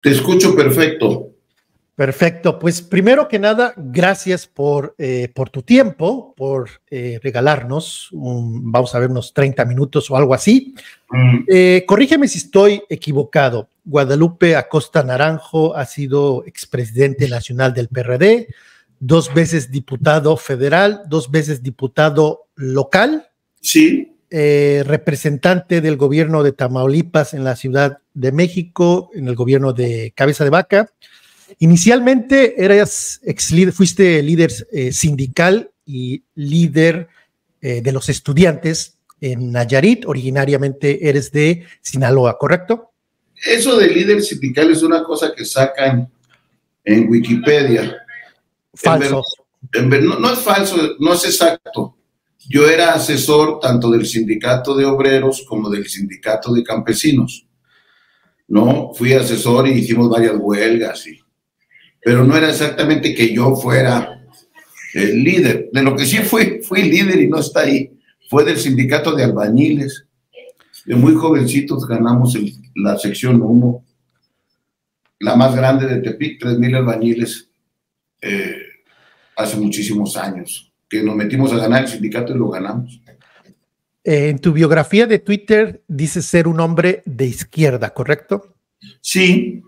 Te escucho perfecto. Perfecto, pues primero que nada, gracias por tu tiempo, por regalarnos, vamos a ver, unos 30 minutos o algo así. Corrígeme si estoy equivocado. Guadalupe Acosta Naranjo ha sido expresidente nacional del PRD, 2 veces diputado federal, 2 veces diputado local. Sí. Representante del gobierno de Tamaulipas en la Ciudad de México, en el gobierno de Cabeza de Vaca. Inicialmente fuiste líder sindical y líder de los estudiantes en Nayarit. Originariamente eres de Sinaloa, ¿correcto? Eso de líder sindical es una cosa que sacan en Wikipedia. Falso. No es falso, no es exacto. Yo era asesor tanto del sindicato de obreros como del sindicato de campesinos. No, fui asesor y hicimos varias huelgas, pero no era exactamente que yo fuera el líder. De lo que sí fui líder y no está ahí, fue del sindicato de albañiles. De muy jovencitos ganamos la sección 1, la más grande de Tepic, 3,000 albañiles, hace muchísimos años, que nos metimos a ganar el sindicato y lo ganamos. En tu biografía de Twitter dices ser un hombre de izquierda, ¿correcto? Sí.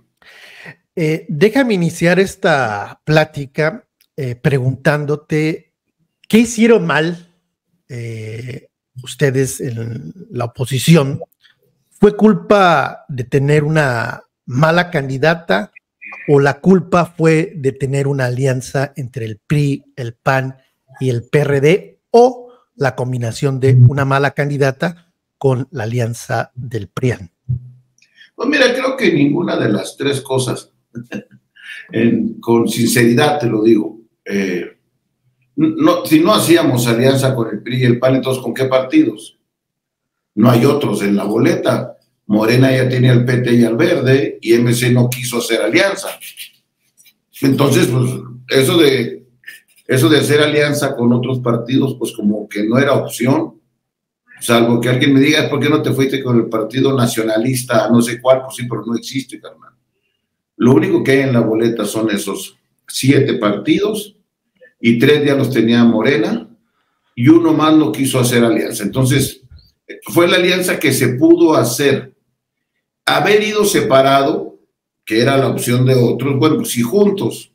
Déjame iniciar esta plática preguntándote qué hicieron mal ustedes en la oposición. ¿Fue culpa de tener una mala candidata o la culpa fue de tener una alianza entre el PRI, el PAN y el PRD o la combinación de una mala candidata con la alianza del PRIAN? Pues mira, creo que ninguna de las tres cosas. Con sinceridad te lo digo. Si no hacíamos alianza con el PRI y el PAN, entonces ¿con qué partidos? No hay otros en la boleta. Morena ya tiene al PT y al Verde y MC no quiso hacer alianza. Entonces, pues eso de hacer alianza con otros partidos, pues como que no era opción. Salvo que alguien me diga, ¿por qué no te fuiste con el Partido Nacionalista, no sé cuál? Pues sí, pero no existe, carnal. Lo único que hay en la boleta son esos 7 partidos y 3 ya los tenía Morena y uno más no quiso hacer alianza. Entonces, fue la alianza que se pudo hacer. Haber ido separado, que era la opción de otros, bueno, pues si juntos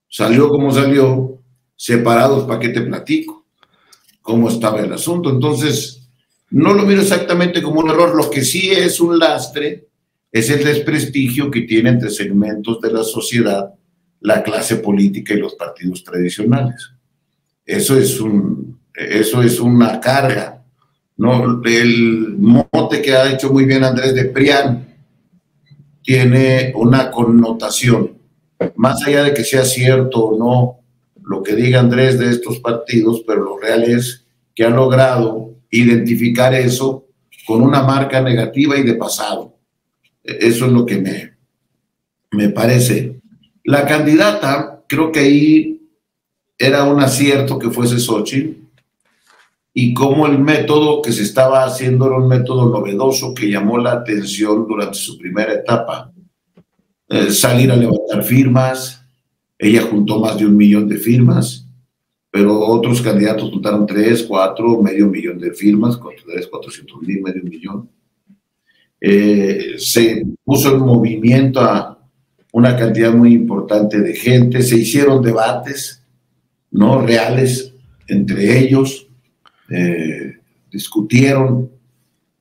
salió como salió, separados, ¿para qué te platico cómo estaba el asunto? Entonces, no lo miro exactamente como un error. Lo que sí es un lastre es el desprestigio que tiene entre segmentos de la sociedad la clase política y los partidos tradicionales. Eso es una carga, ¿no? El mote que ha hecho muy bien Andrés de PRIAN tiene una connotación, más allá de que sea cierto o no lo que diga Andrés de estos partidos, pero lo real es que ha logrado identificar eso con una marca negativa y de pasado. Eso es lo que me parece. La candidata, creo que ahí era un acierto que fuese Xochitl, y como el método que se estaba haciendo era un método novedoso que llamó la atención durante su primera etapa. Salir a levantar firmas, ella juntó más de 1 millón de firmas, pero otros candidatos juntaron 3, 4, medio millón de firmas, 400,000, medio millón. Se puso en movimiento a una cantidad muy importante de gente, se hicieron debates, ¿no?, reales entre ellos, discutieron,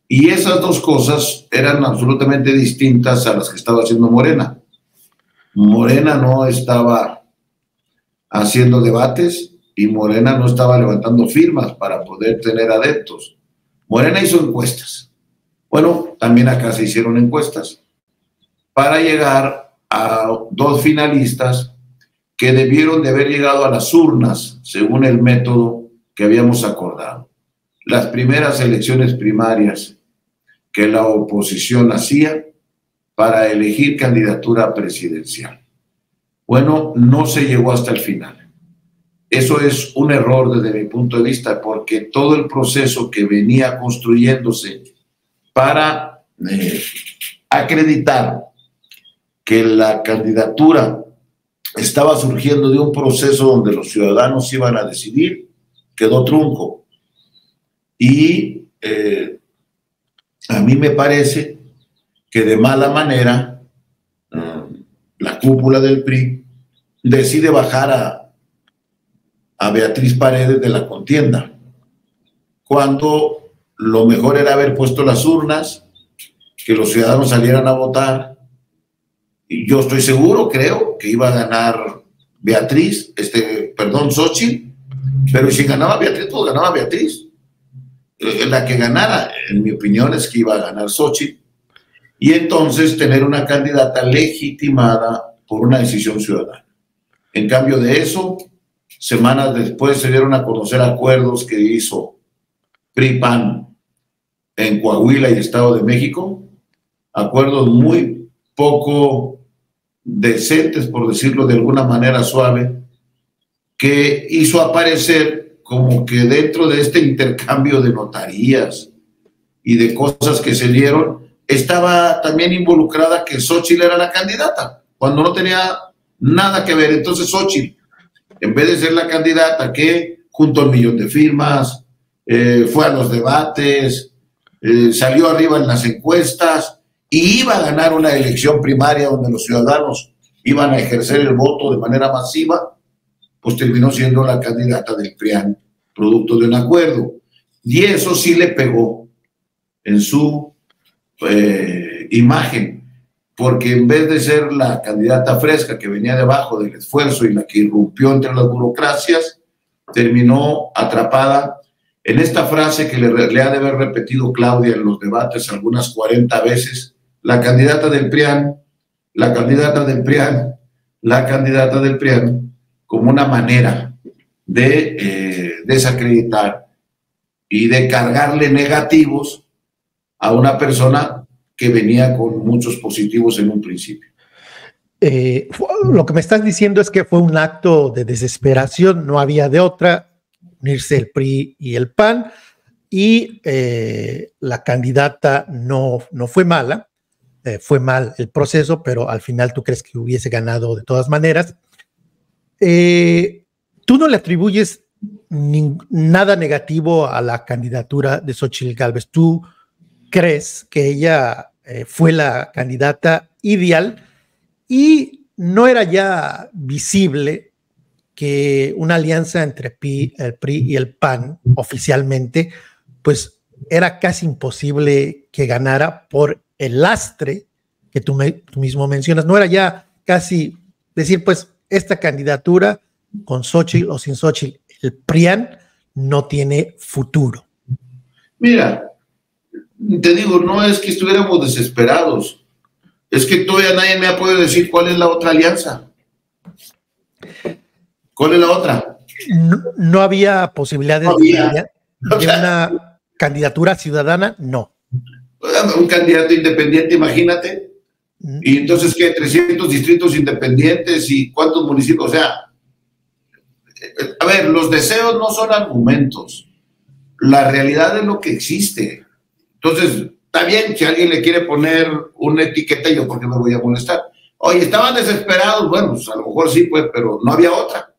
y esas dos cosas eran absolutamente distintas a las que estaba haciendo Morena. Morena no estaba haciendo debates y Morena no estaba levantando firmas para poder tener adeptos. Morena hizo encuestas. Bueno, también acá se hicieron encuestas para llegar a 2 finalistas que debieron de haber llegado a las urnas según el método que habíamos acordado. Las primeras elecciones primarias que la oposición hacía para elegir candidatura presidencial. Bueno, no se llegó hasta el final. Eso es un error desde mi punto de vista, porque todo el proceso que venía construyéndose para acreditar que la candidatura estaba surgiendo de un proceso donde los ciudadanos iban a decidir, quedó trunco. Y a mí me parece que de mala manera la cúpula del PRI decide bajar a Beatriz Paredes de la contienda, cuando lo mejor era haber puesto las urnas, que los ciudadanos salieran a votar. Y yo estoy seguro, creo, que iba a ganar Beatriz, Xóchitl, pero si ganaba Beatriz, pues ganaba Beatriz. La que ganara, en mi opinión, es que iba a ganar Xóchitl, y entonces tener una candidata legitimada por una decisión ciudadana. En cambio de eso, semanas después se dieron a conocer acuerdos que hizo PRI-PAN en Coahuila y Estado de México, acuerdos muy poco decentes, por decirlo de alguna manera suave, que hizo aparecer como que dentro de este intercambio de notarías y de cosas que se dieron, estaba también involucrada que Xóchitl era la candidata, cuando no tenía nada que ver. Entonces Xóchitl, en vez de ser la candidata que juntó 1 millón de firmas, fue a los debates, salió arriba en las encuestas y iba a ganar una elección primaria donde los ciudadanos iban a ejercer el voto de manera masiva, pues terminó siendo la candidata del PRIAN, producto de un acuerdo. Y eso sí le pegó en su imagen, porque en vez de ser la candidata fresca que venía debajo del esfuerzo y la que irrumpió entre las burocracias, terminó atrapada en esta frase que le ha de haber repetido Claudia en los debates algunas 40 veces: la candidata del PRIAN, la candidata del PRIAN, la candidata del PRIAN, como una manera de desacreditar y de cargarle negativos a una persona que venía con muchos positivos en un principio. Lo que me estás diciendo es que fue un acto de desesperación, no había de otra, unirse el PRI y el PAN, y la candidata no fue mala, fue mal el proceso, pero al final tú crees que hubiese ganado de todas maneras. Tú no le atribuyes nada negativo a la candidatura de Xóchitl Gálvez. Tú crees que ella fue la candidata ideal y no era ya visible que una alianza entre el PRI y el PAN oficialmente, pues era casi imposible que ganara por el lastre que tú mismo mencionas. No era ya casi decir, pues esta candidatura con Xóchitl o sin Xóchitl, el PRIAN no tiene futuro. Mira, te digo, no es que estuviéramos desesperados, es que todavía nadie me ha podido decir cuál es la otra alianza. ¿Cuál es la otra? No había posibilidades de una candidatura ciudadana, no. Un candidato independiente, imagínate. Y entonces, ¿qué? 300 distritos independientes y cuántos municipios. O sea, a ver, los deseos no son argumentos. La realidad es lo que existe. Entonces, está bien, si alguien le quiere poner una etiqueta, yo por qué me voy a molestar. Oye, estaban desesperados, bueno, pues a lo mejor sí, pues, pero no había otra.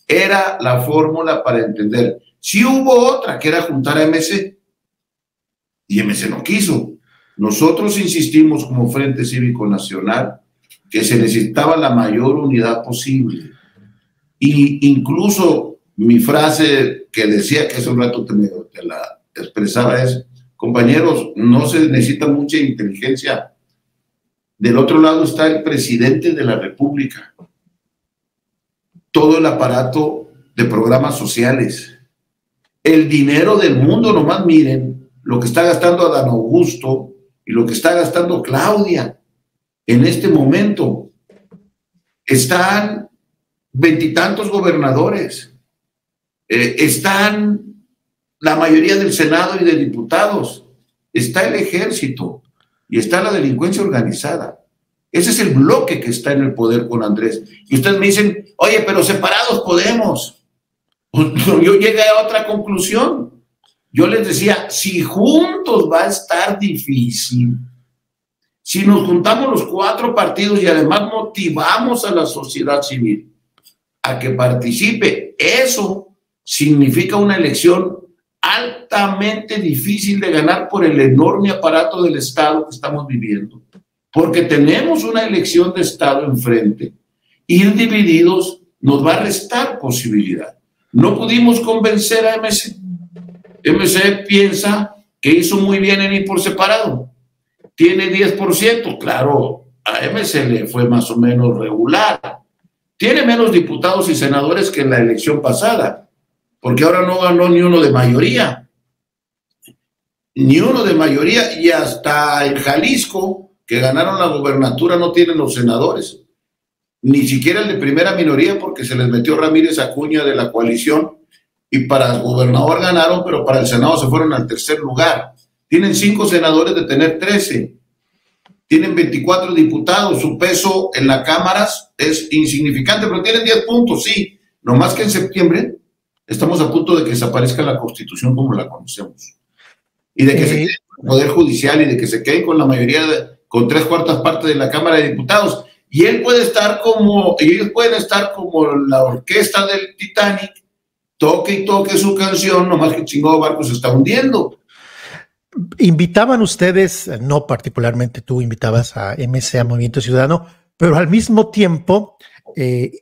Era la fórmula para entender. Sí hubo otra, que era juntar a MC, y MC no quiso. Nosotros insistimos como Frente Cívico Nacional que se necesitaba la mayor unidad posible. Y incluso mi frase que decía, que hace un rato te la expresaba, es: compañeros, no se necesita mucha inteligencia. Del otro lado está el presidente de la República, todo el aparato de programas sociales, el dinero del mundo. Nomás miren lo que está gastando Adán Augusto y lo que está gastando Claudia en este momento. Están 20 y tantos gobernadores, están la mayoría del Senado y de diputados, está el ejército y está la delincuencia organizada. Ese es el bloque que está en el poder con Andrés. Y ustedes me dicen, oye, pero separados podemos. Yo llegué a otra conclusión. Yo les decía, si juntos va a estar difícil, Si nos juntamos los 4 partidos y además motivamos a la sociedad civil a que participe, eso significa una elección altamente difícil de ganar por el enorme aparato del Estado que estamos viviendo. Porque tenemos una elección de Estado enfrente. Ir divididos nos va a restar posibilidad. No pudimos convencer a MC. MC piensa que hizo muy bien en ir por separado. Tiene 10%, claro, a MC le fue más o menos regular. Tiene menos diputados y senadores que en la elección pasada, porque ahora no ganó ni uno de mayoría. Ni uno de mayoría, y hasta en Jalisco, que ganaron la gobernatura, no tienen los senadores. Ni siquiera el de primera minoría, porque se les metió Ramírez Acuña de la coalición, y para el gobernador ganaron, pero para el Senado se fueron al tercer lugar. Tienen 5 senadores de tener 13. Tienen 24 diputados. Su peso en las cámaras es insignificante, pero tienen 10 puntos, sí. No más que en septiembre estamos a punto de que desaparezca la Constitución como la conocemos. Y de que se quede con el Poder Judicial y de que se quede con la mayoría, con 3/4 partes de la Cámara de Diputados. Y él puede estar como, ellos pueden estar como la orquesta del Titanic, toque y toque su canción, nomás que el chingado barco se está hundiendo. Invitaban ustedes, no particularmente tú invitabas a MC, a Movimiento Ciudadano, pero al mismo tiempo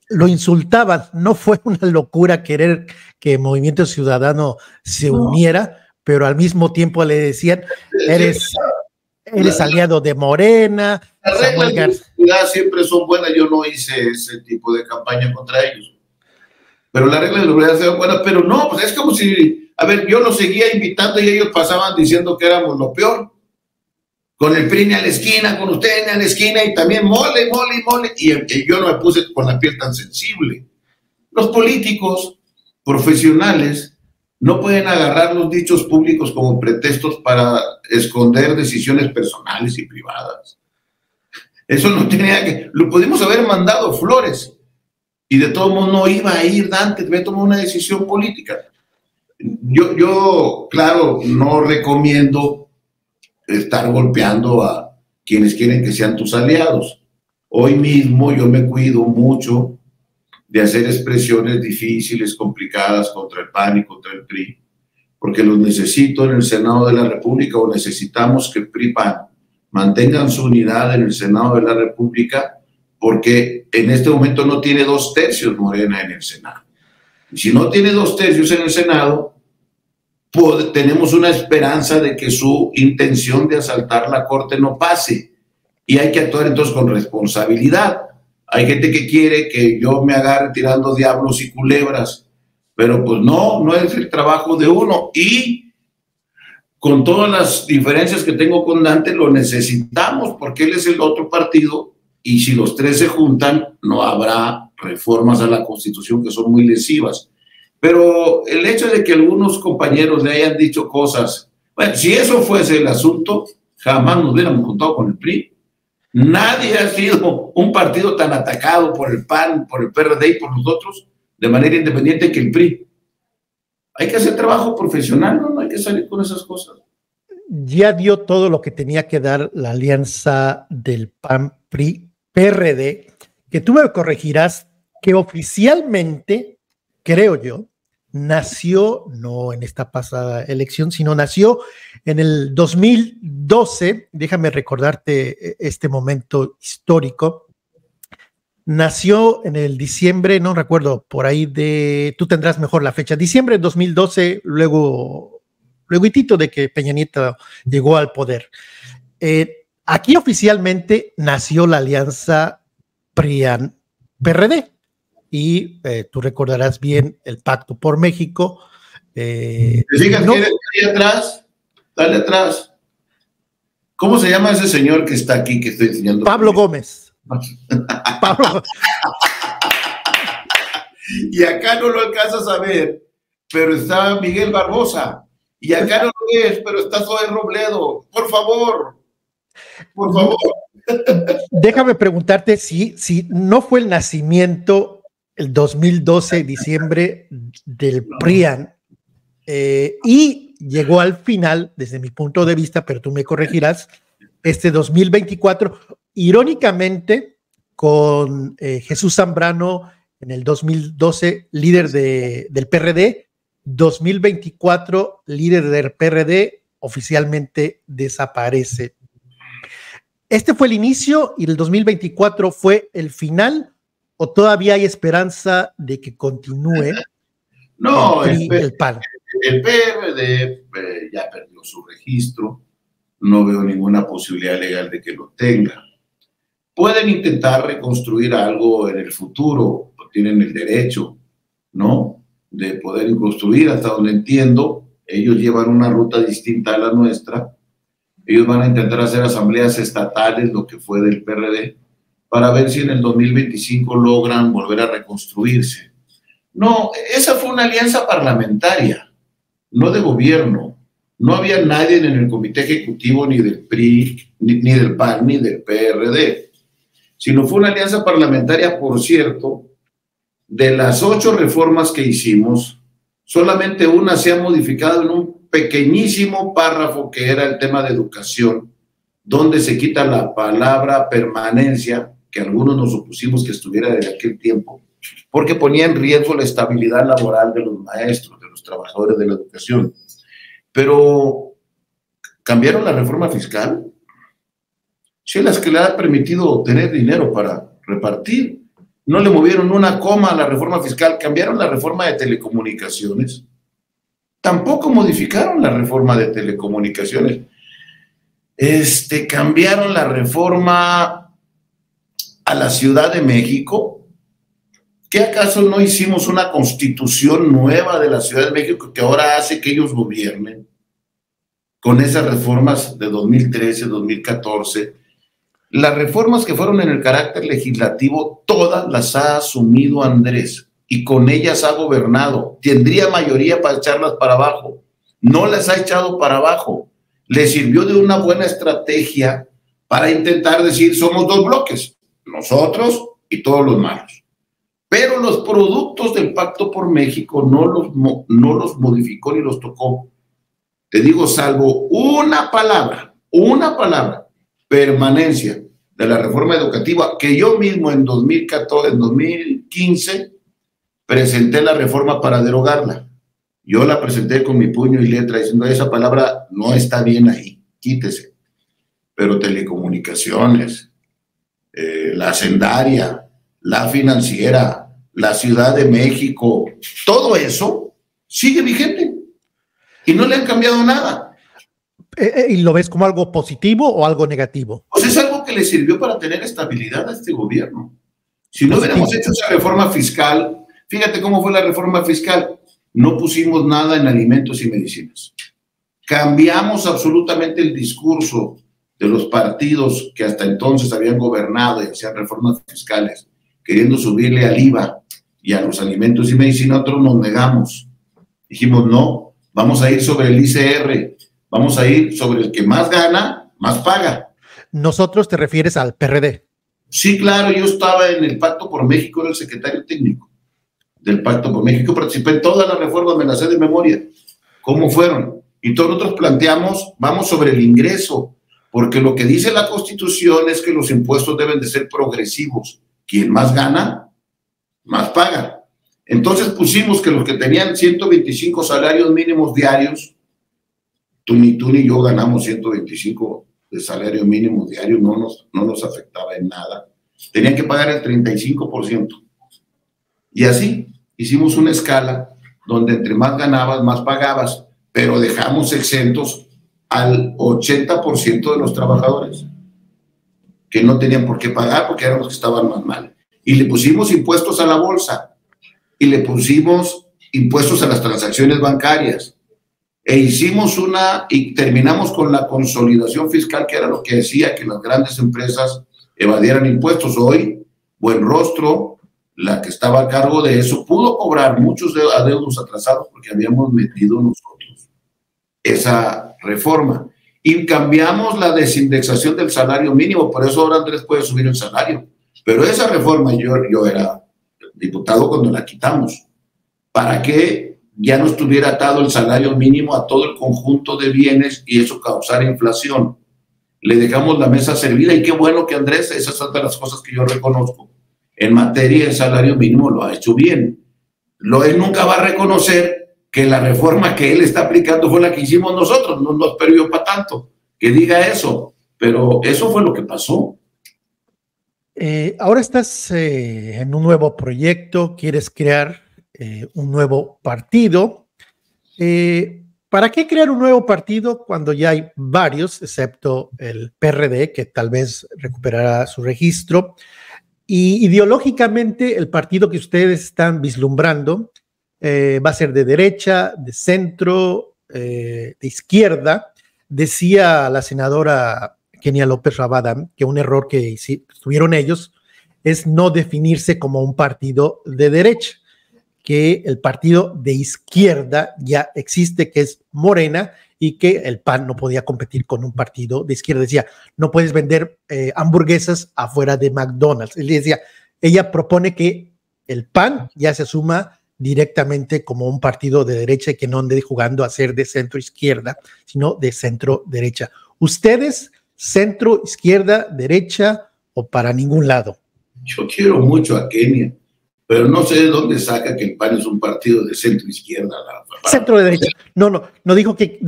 lo insultaban. No fue una locura querer que Movimiento Ciudadano se uniera, pero al mismo tiempo le decían, eres aliado de Morena. Las reglas de seguridad siempre son buenas. Yo no hice ese tipo de campaña contra ellos, pero las reglas de seguridad son buenas. Pero no, pues es como si, a ver, yo los seguía invitando y ellos pasaban diciendo que éramos lo peor. Con el PRI ni a la esquina, con usted ni a la esquina, y también mole, y yo no me puse con la piel tan sensible. Los políticos profesionales no pueden agarrar los dichos públicos como pretextos para esconder decisiones personales y privadas. Eso no tenía que... Lo pudimos haber mandado flores y de todo modo no iba a ir Dante, debe tomar una decisión política. Yo, claro, no recomiendo estar golpeando a quienes quieren que sean tus aliados. Hoy mismo yo me cuido mucho de hacer expresiones difíciles, complicadas contra el PAN y contra el PRI, porque los necesito en el Senado de la República, o necesitamos que PRI-PAN mantengan su unidad en el Senado de la República, porque en este momento no tiene 2/3 Morena en el Senado. Y si no tiene 2/3 en el Senado, tenemos una esperanza de que su intención de asaltar la Corte no pase, y hay que actuar entonces con responsabilidad. Hay gente que quiere que yo me agarre tirando diablos y culebras, pero pues no es el trabajo de uno. Y con todas las diferencias que tengo con Dante, lo necesitamos porque él es el otro partido, y si los 3 se juntan, no habrá reformas a la Constitución que son muy lesivas. Pero el hecho de que algunos compañeros le hayan dicho cosas, bueno, si eso fuese el asunto, jamás nos hubiéramos juntado con el PRI. Nadie ha sido un partido tan atacado por el PAN, por el PRD y por los otros de manera independiente que el PRI. Hay que hacer trabajo profesional, no hay que salir con esas cosas. Ya dio todo lo que tenía que dar la alianza del PAN-PRI-PRD, que tú me corregirás, que oficialmente, creo yo, nació, no en esta pasada elección, sino nació en el 2012, déjame recordarte este momento histórico, nació en el diciembre, no recuerdo, por ahí tú tendrás mejor la fecha, diciembre de 2012, luego de que Peña Nieto llegó al poder. Aquí oficialmente nació la alianza PRIAN-PRD. Y tú recordarás bien el Pacto por México. ¿Te fijas que ahí atrás? Dale atrás. ¿Cómo se llama ese señor que está aquí, que estoy enseñando? Pablo Gómez. Pablo. Y acá no lo alcanzas a ver, pero está Miguel Barbosa. Y acá no lo ves, pero está Zoe Robledo. Por favor. Déjame preguntarte si no fue el nacimiento el 2012, diciembre, del PRIAN, y llegó al final, desde mi punto de vista, pero tú me corregirás, este 2024, irónicamente, con Jesús Zambrano en el 2012, líder del PRD, 2024, líder del PRD, oficialmente desaparece. ¿Este fue el inicio y el 2024 fue el final o todavía hay esperanza de que continúe? No, el PAN. El PRD ya perdió su registro, no veo ninguna posibilidad legal de que lo tenga. Pueden intentar reconstruir algo en el futuro, tienen el derecho, ¿no?, de poder construir. Hasta donde entiendo, ellos llevan una ruta distinta a la nuestra. Ellos van a intentar hacer asambleas estatales, lo que fue del PRD, para ver si en el 2025 logran volver a reconstruirse. No, esa fue una alianza parlamentaria, no de gobierno. No había nadie en el comité ejecutivo ni del PRI, ni del PAN, ni del PRD, sino fue una alianza parlamentaria. Por cierto, de las 8 reformas que hicimos, solamente una se ha modificado en un pequeñísimo párrafo que era el tema de educación, donde se quita la palabra permanencia, que algunos nos opusimos que estuviera desde aquel tiempo, porque ponía en riesgo la estabilidad laboral de los maestros, de los trabajadores de la educación. Pero, ¿cambiaron la reforma fiscal? Sí, las que le ha permitido tener dinero para repartir. No le movieron una coma a la reforma fiscal. ¿Cambiaron la reforma de telecomunicaciones? Tampoco modificaron la reforma de telecomunicaciones. Cambiaron la reforma a la Ciudad de México. ¿Qué acaso no hicimos una constitución nueva de la Ciudad de México que ahora hace que ellos gobiernen? Con esas reformas de 2013, 2014, las reformas que fueron en el carácter legislativo, todas las ha asumido Andrés y con ellas ha gobernado. Tendría mayoría para echarlas para abajo. No las ha echado para abajo. Le sirvió de una buena estrategia para intentar decir, somos 2 bloques, nosotros y todos los malos. Pero los productos del Pacto por México no los modificó ni los tocó. Te digo, salvo una palabra, permanencia de la reforma educativa, que yo mismo en 2015, presenté la reforma para derogarla. Yo la presenté con mi puño y letra diciendo, esa palabra no está bien ahí, quítese. Pero telecomunicaciones, la hacendaria, la financiera, la Ciudad de México, todo eso sigue vigente y no le han cambiado nada. ¿Y lo ves como algo positivo o algo negativo? Pues es algo que le sirvió para tener estabilidad a este gobierno. Si no hubiéramos hecho esa reforma fiscal, fíjate cómo fue la reforma fiscal, no pusimos nada en alimentos y medicinas. Cambiamos absolutamente el discurso de los partidos que hasta entonces habían gobernado y hacían reformas fiscales, queriendo subirle al IVA y a los alimentos y medicina. Nosotros nos negamos. Dijimos, no, vamos a ir sobre el ICR, vamos a ir sobre el que más gana, más paga. ¿Nosotros te refieres al PRD? Sí, claro, yo estaba en el Pacto por México, era el secretario técnico del Pacto por México, participé en todas las reformas, me las sé de memoria, cómo fueron. Y todos nosotros planteamos, vamos sobre el ingreso, porque lo que dice la Constitución es que los impuestos deben de ser progresivos. Quien más gana, más paga. Entonces pusimos que los que tenían 125 salarios mínimos diarios, tú ni yo ganamos 125 de salario mínimo diario, no nos afectaba en nada. Tenían que pagar el 35%. Y así hicimos una escala donde entre más ganabas, más pagabas, pero dejamos exentos al 80% de los trabajadores que no tenían por qué pagar porque eran los que estaban más mal. Y le pusimos impuestos a la bolsa y le pusimos impuestos a las transacciones bancarias e hicimos y terminamos con la consolidación fiscal, que era lo que decía que las grandes empresas evadieran impuestos. Hoy, Buenrostro, la que estaba a cargo de eso, pudo cobrar muchos adeudos atrasados porque habíamos metido nosotros esa reforma y cambiamos la desindexación del salario mínimo. Por eso ahora Andrés puede subir el salario, pero esa reforma yo era diputado cuando la quitamos, para que ya no estuviera atado el salario mínimo a todo el conjunto de bienes y eso causara inflación. le dejamos la mesa servida y qué bueno que Andrés, esas son de las cosas que yo reconozco. En materia de salario mínimo lo ha hecho bien. Él nunca va a reconocer que la reforma que él está aplicando fue la que hicimos nosotros, no nos perdió para tanto, que diga eso, pero eso fue lo que pasó. Ahora estás en un nuevo proyecto, quieres crear un nuevo partido. ¿Para qué crear un nuevo partido cuando ya hay varios, excepto el PRD, que tal vez recuperará su registro? Y ideológicamente el partido que ustedes están vislumbrando va a ser de derecha, de centro, de izquierda. Decía la senadora Kenia López Rabadán que un error que tuvieron ellos es no definirse como un partido de derecha, que el partido de izquierda ya existe, que es Morena, y que el PAN no podía competir con un partido de izquierda. Decía, no puedes vender hamburguesas afuera de McDonald's. Él decía, ella propone que el PAN ya se asuma directamente como un partido de derecha y que no ande jugando a ser de centro izquierda, sino de centro derecha. ¿Ustedes centro izquierda, derecha o para ningún lado? Yo quiero mucho a Kenia, pero no sé de dónde saca que el PAN es un partido de centro izquierda. Centro de derecha. No dijo que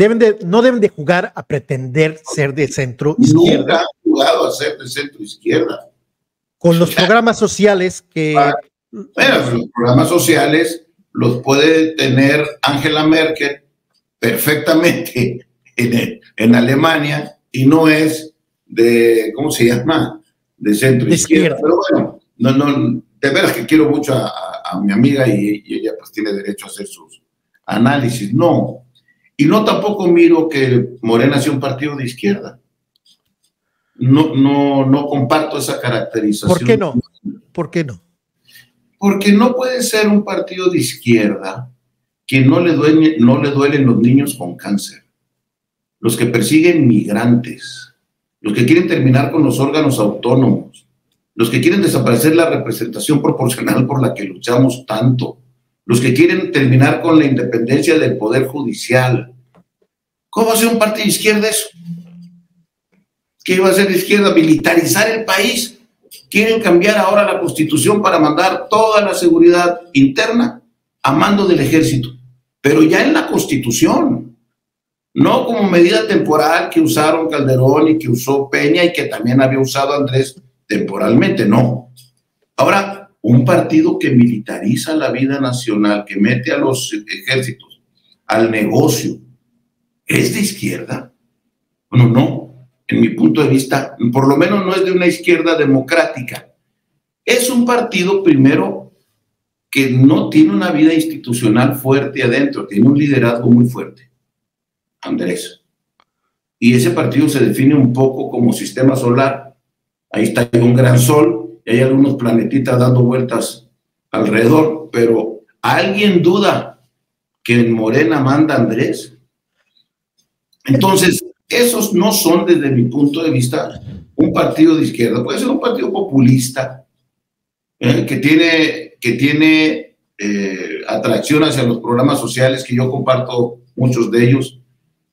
no deben de jugar a pretender ser de centro izquierda. Nunca han jugado a ser de centro izquierda. Con los programas sociales que... Bueno, los programas sociales los puede tener Angela Merkel perfectamente en Alemania y no es de, ¿cómo se llama? De centro izquierda. Pero bueno, no, de veras que quiero mucho a mi amiga y ella pues tiene derecho a hacer sus análisis. No. Y no tampoco miro que Morena sea un partido de izquierda. No comparto esa caracterización. ¿Por qué no? ¿Por qué no? Porque no puede ser un partido de izquierda que no le duelen los niños con cáncer, los que persiguen migrantes, los que quieren terminar con los órganos autónomos, los que quieren desaparecer la representación proporcional por la que luchamos tanto, los que quieren terminar con la independencia del Poder Judicial. ¿Cómo va a ser un partido de izquierda eso? ¿Qué iba a ser de izquierda? ¿Militarizar el país? Quieren cambiar ahora la Constitución para mandar toda la seguridad interna a mando del ejército, pero ya en la Constitución, no como medida temporal que usaron Calderón y que usó Peña y que también había usado Andrés temporalmente, no. Ahora, un partido que militariza la vida nacional, que mete a los ejércitos al negocio, ¿es de izquierda? Bueno, no. En mi punto de vista, por lo menos no es de una izquierda democrática. Es un partido, primero, que no tiene una vida institucional fuerte adentro, tiene un liderazgo muy fuerte, Andrés. Y ese partido se define un poco como sistema solar. Ahí está un gran sol y hay algunos planetitas dando vueltas alrededor, pero ¿alguien duda que en Morena manda Andrés? Entonces, esos no son, desde mi punto de vista, un partido de izquierda. Puede ser un partido populista que tiene atracción hacia los programas sociales, que yo comparto muchos de ellos.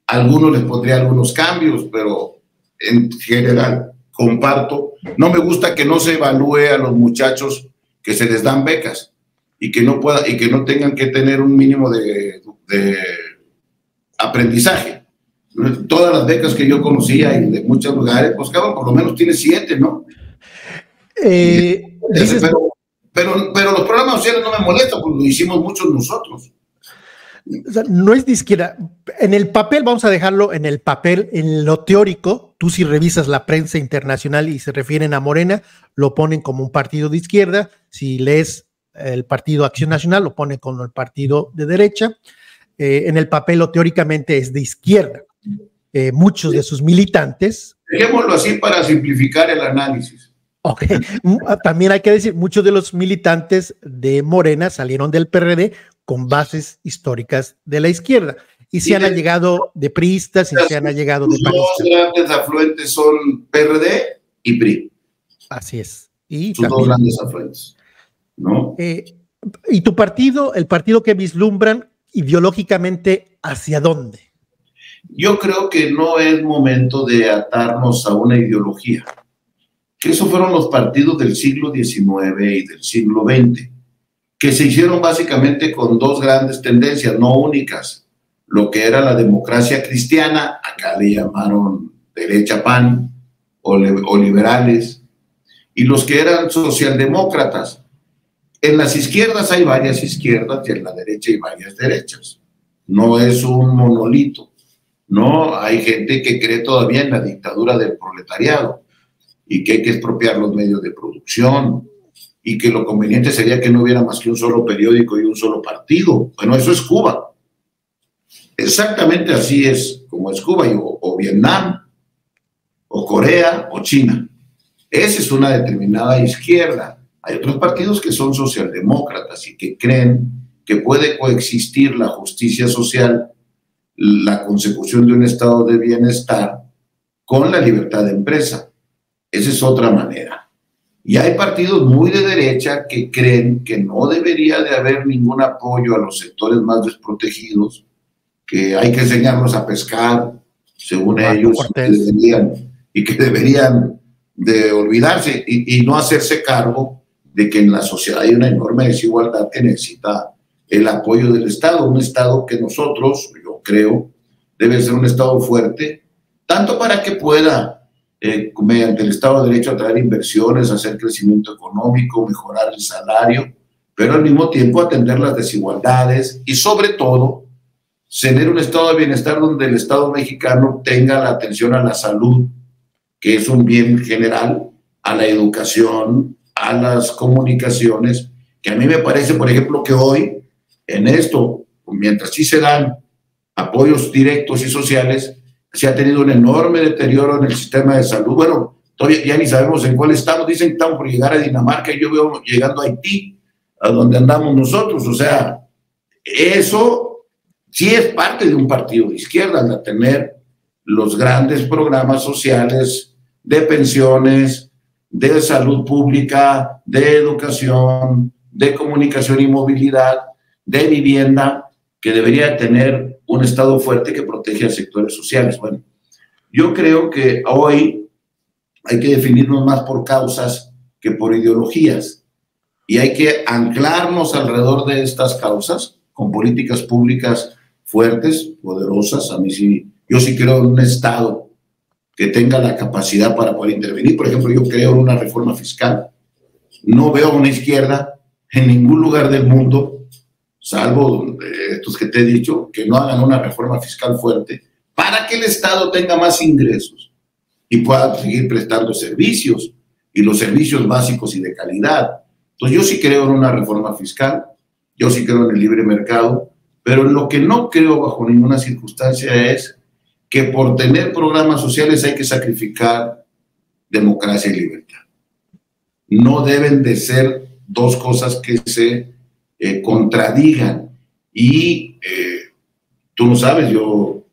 Algunos les pondría algunos cambios, pero en general comparto. No me gusta que no se evalúe a los muchachos que se les dan becas y que no tengan que tener un mínimo de aprendizaje. Todas las becas que yo conocía y de muchos lugares, pues cada por lo menos tiene 7, ¿no? Pero los programas sociales no me molestan porque lo hicimos muchos nosotros. O sea, no es de izquierda. En el papel, vamos a dejarlo en el papel, en lo teórico, tú si revisas la prensa internacional y se refieren a Morena, lo ponen como un partido de izquierda. Si lees el Partido Acción Nacional, lo ponen como el partido de derecha. En el papel, o teóricamente, es de izquierda. Muchos de sus militantes. Dejémoslo así para simplificar el análisis. Ok, también hay que decir, muchos de los militantes de Morena salieron del PRD con bases históricas de la izquierda y se han allegado de priistas y se han allegado de panistas. Los dos grandes afluentes son PRD y PRI. Así es. Y sus dos grandes afluentes, ¿no? ¿Y tu partido, el partido que vislumbran ideológicamente, hacia dónde? Yo creo que no es momento de atarnos a una ideología, que esos fueron los partidos del siglo XIX y del siglo XX, que se hicieron básicamente con dos grandes tendencias, no únicas, lo que era la democracia cristiana, acá le llamaron derecha PAN o liberales, y los que eran socialdemócratas. En las izquierdas hay varias izquierdas y en la derecha hay varias derechas. No es un monolito, no, hay gente que cree todavía en la dictadura del proletariado y que hay que expropiar los medios de producción y que lo conveniente sería que no hubiera más que un solo periódico y un solo partido. Bueno, eso es Cuba. Exactamente así es como es Cuba, o Vietnam, o Corea, o China. Esa es una determinada izquierda. Hay otros partidos que son socialdemócratas y que creen que puede coexistir la justicia social, la consecución de un estado de bienestar, con la libertad de empresa. Esa es otra manera. Y hay partidos muy de derecha que creen que no debería de haber ningún apoyo a los sectores más desprotegidos, que hay que enseñarlos a pescar, según ellos, y que deberían de olvidarse y no hacerse cargo de que en la sociedad hay una enorme desigualdad que necesita el apoyo del Estado, un Estado que nosotros, yo creo, debe ser un Estado fuerte, tanto para que pueda, mediante el Estado de Derecho, atraer inversiones, hacer crecimiento económico, mejorar el salario, pero al mismo tiempo atender las desigualdades y sobre todo tener un estado de bienestar donde el Estado mexicano tenga la atención a la salud, que es un bien general, a la educación, a las comunicaciones, que a mí me parece, por ejemplo, que hoy en esto, mientras sí se dan apoyos directos y sociales, se ha tenido un enorme deterioro en el sistema de salud. Bueno, todavía ya ni sabemos en cuál estamos. Dicen que estamos por llegar a Dinamarca y yo veo llegando a Haití, a donde andamos nosotros. O sea, eso sí es parte de un partido de izquierda, de tener los grandes programas sociales de pensiones, de salud pública, de educación, de comunicación y movilidad, de vivienda, que debería tener un Estado fuerte que protege a sectores sociales. Bueno, yo creo que hoy hay que definirnos más por causas que por ideologías y hay que anclarnos alrededor de estas causas con políticas públicas fuertes, poderosas. A mí sí, yo sí creo en un Estado que tenga la capacidad para poder intervenir. Por ejemplo, yo creo en una reforma fiscal. No veo a una izquierda en ningún lugar del mundo, salvo estos que te he dicho, que no hagan una reforma fiscal fuerte para que el Estado tenga más ingresos y pueda seguir prestando servicios, y los servicios básicos y de calidad. Entonces yo sí creo en una reforma fiscal, yo sí creo en el libre mercado, pero en lo que no creo bajo ninguna circunstancia es que por tener programas sociales hay que sacrificar democracia y libertad. No deben de ser dos cosas que se contradigan. Y tú lo sabes, yo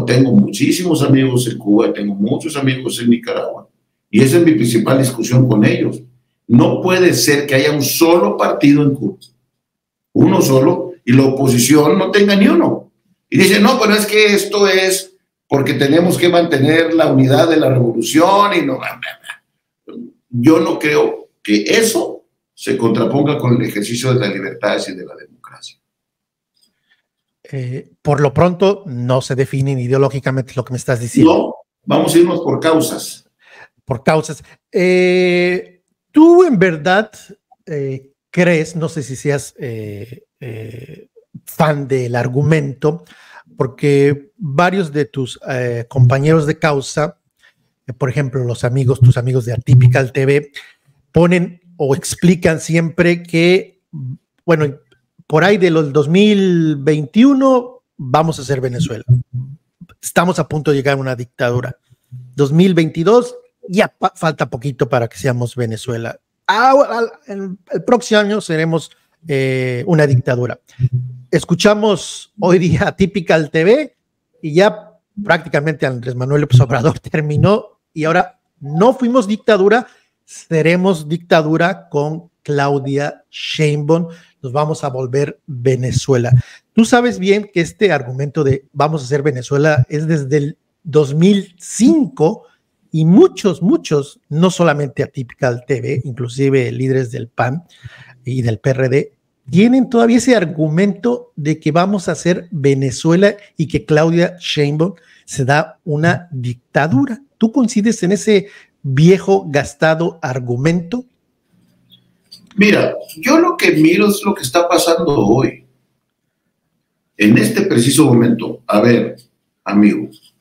tengo muchísimos amigos en Cuba, tengo muchos amigos en Nicaragua, y esa es mi principal discusión con ellos. No puede ser que haya un solo partido en Cuba, uno solo, y la oposición no tenga ni uno. Y dicen, no, pero es que esto es porque tenemos que mantener la unidad de la revolución y no. Yo no creo que eso se contraponga con el ejercicio de las libertades y de la democracia. Por lo pronto, no se definen ideológicamente lo que me estás diciendo. No, vamos a irnos por causas. Por causas. Tú en verdad crees, no sé si seas fan del argumento, porque varios de tus compañeros de causa, por ejemplo, tus amigos de Atypical TV, ponen o explican siempre que, bueno, por ahí de los 2021 vamos a ser Venezuela. Estamos a punto de llegar a una dictadura. 2022 ya falta poquito para que seamos Venezuela. El próximo año seremos una dictadura. Escuchamos hoy día Atypical TV y ya prácticamente Andrés Manuel López Obrador terminó y ahora no fuimos dictadura, seremos dictadura con Claudia Sheinbaum. Nos vamos a volver Venezuela. tú sabes bien que este argumento de vamos a hacer Venezuela es desde el 2005 y muchos, no solamente Atypical TV, inclusive líderes del PAN y del PRD, tienen todavía ese argumento de que vamos a hacer Venezuela y que Claudia Sheinbaum se da una dictadura. ¿Tú coincides en ese viejo, gastado argumento? Mira, yo lo que miro es lo que está pasando hoy. En este preciso momento, a ver, amigos,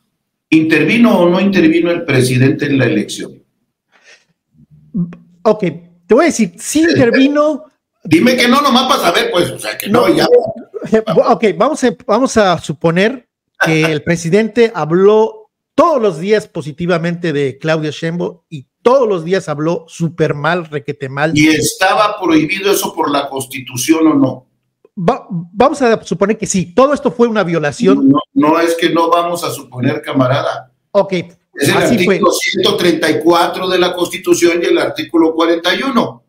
¿intervino o no intervino el presidente en la elección? Ok, te voy a decir, sí intervino. Dime que no, nomás para saber, pues, o sea, que no, ya. Ok, vamos a suponer que el presidente habló todos los días positivamente de Claudia Sheinbaum y todos los días habló súper mal, requete mal. ¿Y estaba prohibido eso por la Constitución o no? Vamos a suponer que sí, todo esto fue una violación. No es que no vamos a suponer, camarada. Ok. Es el artículo 134 de la Constitución y el artículo 41.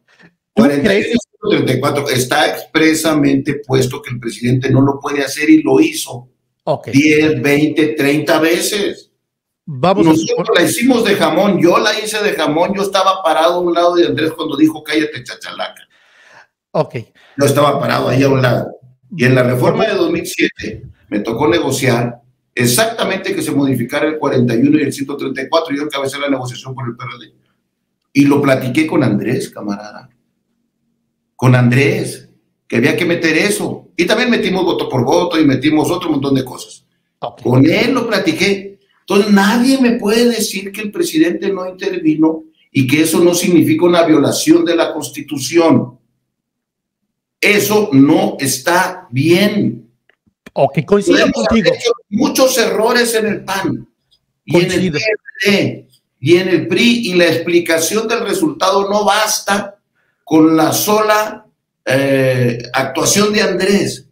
34 está expresamente puesto que el presidente no lo puede hacer y lo hizo. 10, 20, 30 veces. Nosotros la hicimos de jamón, yo la hice de jamón, yo estaba parado a un lado de Andrés cuando dijo cállate chachalaca. Yo estaba parado ahí a un lado. Y en la reforma de 2007 me tocó negociar exactamente que se modificara el 41 y el 134. Yo encabecé la negociación con el PRD. Y lo platiqué con Andrés, camarada. Con Andrés, que había que meter eso. Y también metimos voto por voto y metimos otro montón de cosas. Con él lo platiqué. Entonces nadie me puede decir que el presidente no intervino y que eso no significa una violación de la Constitución. Eso no está bien. Coincido contigo. Hecho muchos errores en el PAN y en el PRD y en el PRI, y la explicación del resultado no basta con la sola actuación de Andrés.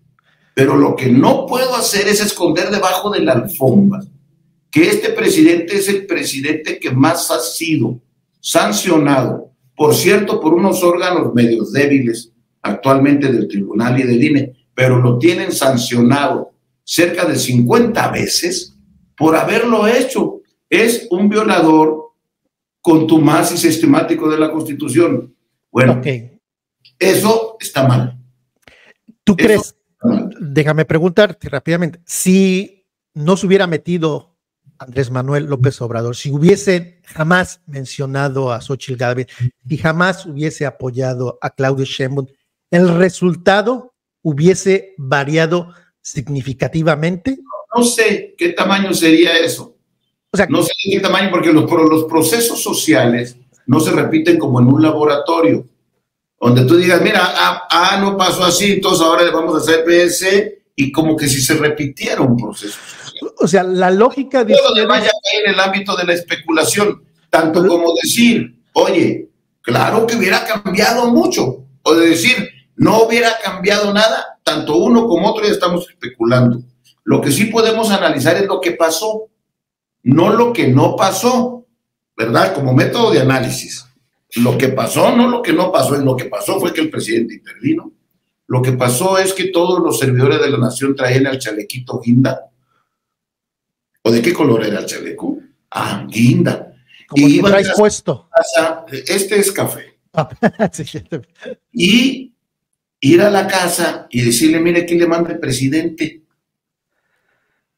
Pero lo que no puedo hacer es esconder debajo de la alfombra que este presidente es el presidente que más ha sido sancionado, por cierto, por unos órganos medios débiles actualmente del tribunal y del INE, pero lo tienen sancionado cerca de 50 veces por haberlo hecho. Es un violador contumaz y sistemático de la Constitución. Bueno, eso está mal. ¿Tú crees? Déjame preguntarte rápidamente, si no se hubiera metido Andrés Manuel López Obrador, si hubiese jamás mencionado a Xóchitl Gálvez y jamás hubiese apoyado a Claudia Sheinbaum, ¿el resultado hubiese variado significativamente? No sé qué tamaño sería eso. O sea, no sé qué tamaño, porque los procesos sociales no se repiten como en un laboratorio, donde tú digas, mira, no pasó así, entonces ahora le vamos a hacer PS, y como que si se repitiera un proceso social. O sea, la lógica de todo vaya a caer en el ámbito de la especulación, tanto como decir, oye, claro que hubiera cambiado mucho, o de decir, no hubiera cambiado nada, tanto uno como otro ya estamos especulando. Lo que sí podemos analizar es lo que pasó, no lo que no pasó, ¿verdad? Como método de análisis. Lo que pasó, no lo que no pasó, lo que pasó fue que el presidente intervino. Lo que pasó es que todos los servidores de la nación traían el chalequito guinda. ¿O de qué color era el chaleco? Guinda. Como y traes puesto. Este es café. Y ir a la casa y decirle, mire, ¿quién le manda el presidente?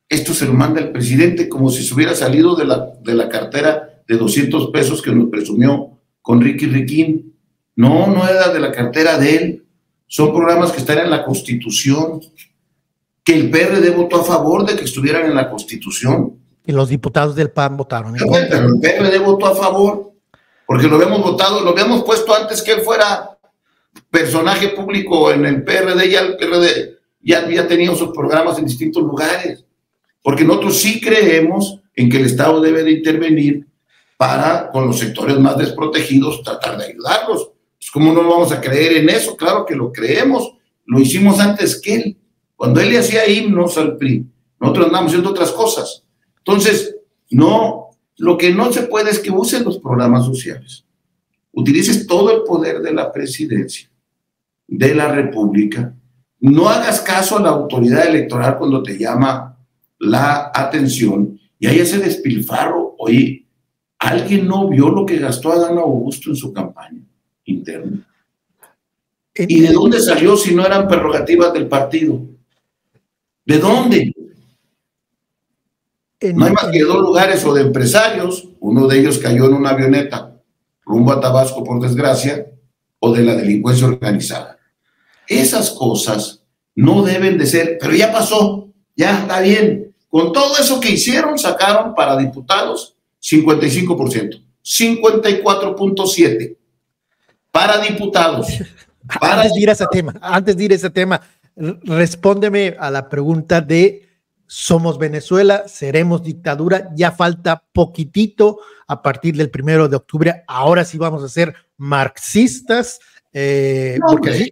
Esto se lo manda el presidente como si se hubiera salido de la cartera de 200 pesos que nos presumió con Ricky Riquín. No era de la cartera de él. Son programas que están en la Constitución, que el PRD votó a favor de que estuvieran en la Constitución. Y los diputados del PAN votaron en contra. Pero el PRD votó a favor, porque lo habíamos votado, lo habíamos puesto antes que él fuera personaje público en el PRD, ya el PRD ya tenía sus programas en distintos lugares, porque nosotros sí creemos en que el Estado debe de intervenir para, con los sectores más desprotegidos, tratar de ayudarlos. Pues, ¿cómo no vamos a creer en eso? Claro que lo creemos, lo hicimos antes que él. Cuando él le hacía himnos al PRI, nosotros andamos haciendo otras cosas. Entonces, no, lo que no se puede es que usen los programas sociales, utilices todo el poder de la presidencia de la República no hagas caso a la autoridad electoral cuando te llama la atención y hay ese despilfarro. Oye, ¿alguien no vio lo que gastó Adán Augusto en su campaña interna? ¿Y de dónde salió si no eran prerrogativas del partido? ¿De dónde? No hay más que 2 lugares o de empresarios, uno de ellos cayó en una avioneta rumbo a Tabasco por desgracia, o de la delincuencia organizada. Esas cosas no deben de ser, pero ya pasó, ya está bien. Con todo eso que hicieron, sacaron para diputados 55%, 54.7% para diputados. Antes de ir a ese tema, respóndeme a la pregunta de somos Venezuela, seremos dictadura, ya falta poquitito a partir del 1 de octubre, ahora sí vamos a ser marxistas, porque así,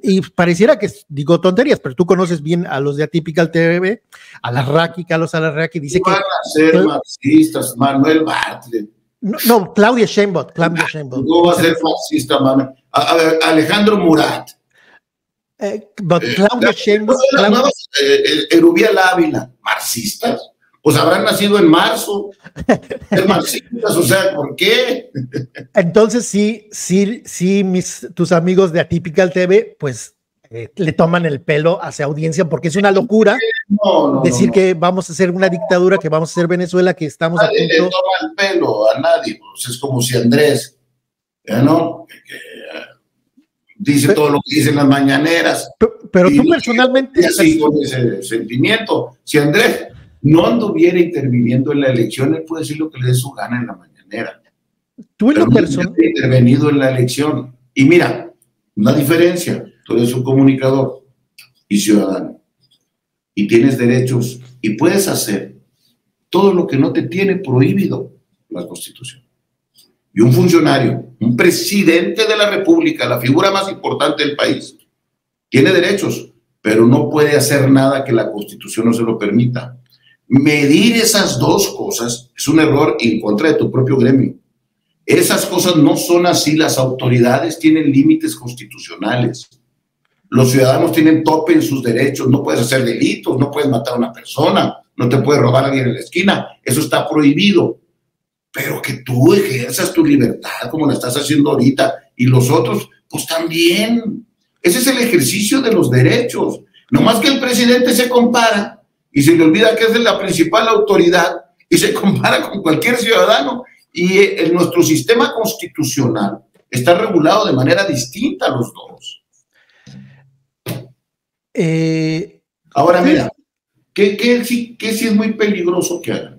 y pareciera que digo tonterías, pero tú conoces bien a los de Atypical TV, a la Raki, Carlos Alarraqui, dice que van a ser marxistas, Manuel Bartlett. No, Claudia Sheinbaum. No va a ser marxista, Manuel. A ver, Alejandro Murat. Claudia Sheinbaum. Erubiel Ávila, marxistas. Pues habrán nacido en marzo. Ser marxistas, o sea, ¿por qué? Entonces sí, tus amigos de Atypical TV, pues le toman el pelo hacia audiencia, porque es una locura decir que vamos a hacer una dictadura, que vamos a ser Venezuela, que estamos a punto. Nadie le toma el pelo a nadie, pues es como si Andrés, ¿no? Dice todo lo que dicen las mañaneras. Pero tú personalmente... Así con ese sentimiento. Si Andrés no anduviera interviniendo en la elección, él puede decir lo que le dé su gana en la mañanera. Tú en lo personal... No intervenido en la elección. Y mira, una diferencia. Tú eres un comunicador y ciudadano. Y tienes derechos y puedes hacer todo lo que no te tiene prohibido la Constitución. Y un funcionario, un presidente de la República, la figura más importante del país, tiene derechos, pero no puede hacer nada que la Constitución no se lo permita. Medir esas 2 cosas es un error en contra de tu propio gremio. Esas cosas no son así. Las autoridades tienen límites constitucionales. Los ciudadanos tienen tope en sus derechos. No puedes hacer delitos, no puedes matar a una persona, no te puedes robar a alguien en la esquina. Eso está prohibido. Pero que tú ejerzas tu libertad como la estás haciendo ahorita y los otros, pues también. Ese es el ejercicio de los derechos. No más que el presidente se compara y se le olvida que es la principal autoridad y se compara con cualquier ciudadano. Y nuestro sistema constitucional está regulado de manera distinta a los dos. Ahora mira, ¿qué sí es muy peligroso que hagan?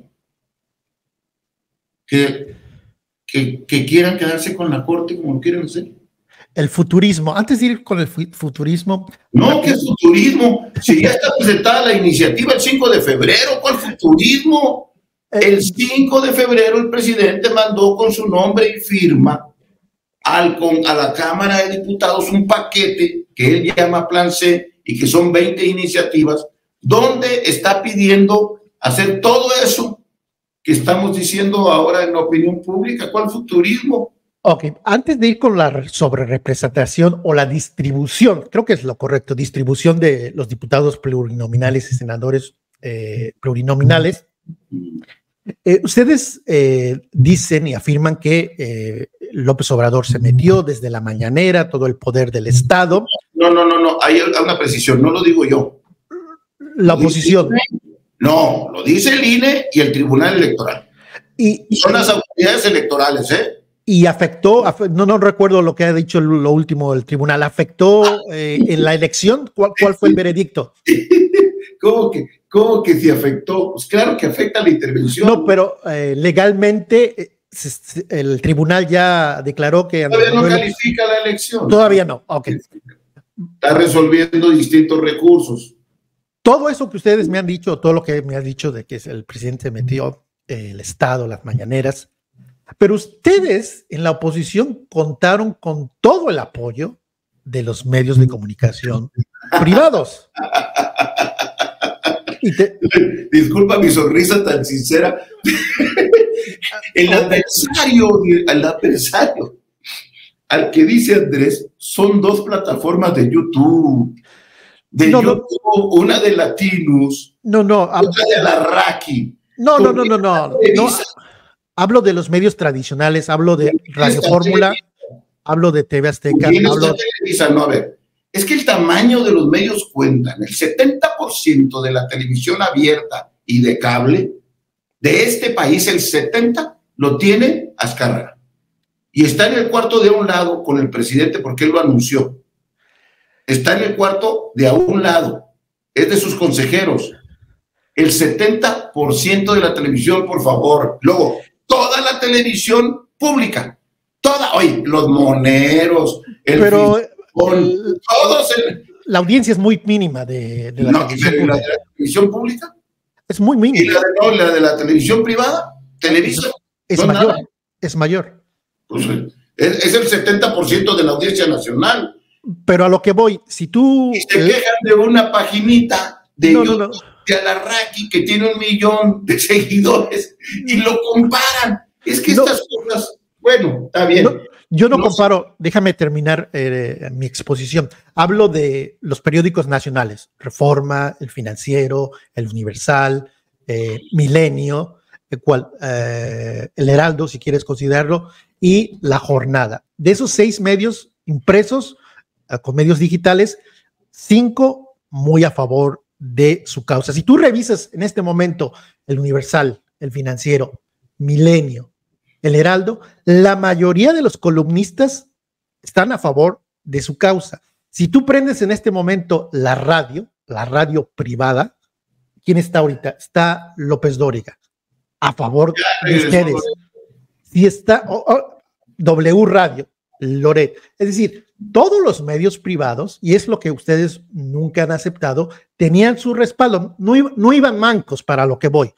Que quieran quedarse con la corte como lo quieren hacer. El futurismo. Antes de ir con el futurismo... No, ¿qué futurismo? Si ya está presentada la iniciativa el 5 de febrero, ¿cuál futurismo? El 5 de febrero el presidente mandó con su nombre y firma a la Cámara de Diputados un paquete que él llama Plan C y que son 20 iniciativas donde está pidiendo hacer todo eso que estamos diciendo ahora en la opinión pública. ¿Cuál futurismo? Ok, antes de ir con la sobrerepresentación o la distribución, creo que es lo correcto, distribución de los diputados plurinominales y senadores plurinominales, ustedes dicen y afirman que López Obrador se metió desde la mañanera, todo el poder del Estado. No, hay una precisión, no lo digo yo. La oposición. No, lo dice el INE y el Tribunal Electoral. Y son las autoridades electorales, ¿eh? Y afectó, no recuerdo lo que ha dicho lo último del tribunal, afectó en la elección. ¿Cuál fue el veredicto? ¿Cómo que sí afectó? Pues claro que afecta la intervención. No, pero legalmente el tribunal ya declaró que... Todavía no califica la elección. Todavía no, ok. Está resolviendo distintos recursos. Todo eso que ustedes me han dicho, todo lo que me han dicho de que el presidente metió el Estado, las mañaneras, pero ustedes en la oposición contaron con todo el apoyo de los medios de comunicación privados. Disculpa mi sonrisa tan sincera. El adversario al que dice Andrés, son dos plataformas de YouTube. YouTube, una de Latinos, otra de Alarraqui. No. Hablo de los medios tradicionales, hablo de Radio Fórmula, hablo de TV Azteca. Televisa, no, a ver, es que el tamaño de los medios cuentan. El 70% de la televisión abierta y de cable de este país, el 70% lo tiene Azcárraga. Y está en el cuarto de a un lado con el presidente porque él lo anunció. Está en el cuarto de a un lado. Es de sus consejeros. El 70% de la televisión, por favor. Luego, toda la televisión pública. Toda. Oye, los moneros. Todos. La audiencia es muy mínima de la televisión pública. ¿La de la televisión pública? Es muy mínima. ¿Y la de la televisión privada? ¿Televisa? Es mayor. Es mayor. Pues es el 70% de la audiencia nacional. Pero a lo que voy, si tú... Y se quejan de una paginita de YouTube de Alarraqui que tiene 1 millón de seguidores y lo comparan. Es que estas cosas, bueno, está bien. Yo no comparo, déjame terminar mi exposición. Hablo de los periódicos nacionales, Reforma, El Financiero, El Universal, Milenio, El Heraldo, si quieres considerarlo, y La Jornada. De esos 6 medios impresos, con medios digitales, 5 muy a favor de su causa. Si tú revisas en este momento El Universal, El Financiero, Milenio, El Heraldo, la mayoría de los columnistas están a favor de su causa. Si tú prendes en este momento la radio privada, ¿quién está ahorita? Está López Dóriga, a favor de ustedes. Si está W Radio, Loret, es decir, todos los medios privados, y es lo que ustedes nunca han aceptado, tenían su respaldo, no iban mancos para lo que voy.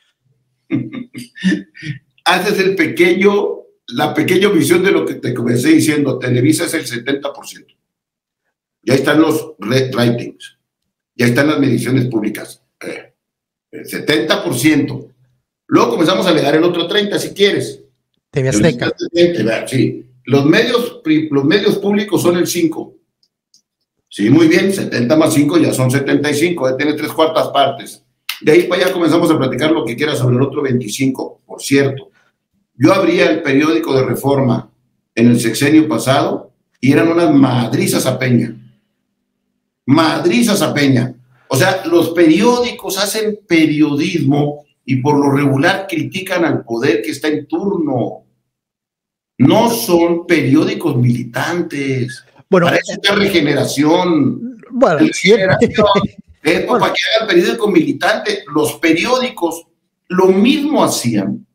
Haces la pequeña visión de lo que te comencé diciendo. Televisa es el 70%. Ya están los ratings, ya están las mediciones públicas. El 70%. Luego comenzamos a leer el otro 30%, si quieres. TV Azteca. Sí. Los medios públicos son el 5%. Sí, muy bien, 70 más 5 ya son 75, ya tiene 3/4 partes. De ahí para allá comenzamos a platicar lo que quieras sobre el otro 25%. Por cierto, yo abría el periódico de Reforma en el sexenio pasado y eran unas madrizas a Peña. Madrizas a Peña. O sea, los periódicos hacen periodismo y por lo regular critican al poder que está en turno. No son periódicos militantes. Bueno, para eso es regeneración. Bueno, para que hagan periódico militante. Los periódicos lo mismo hacían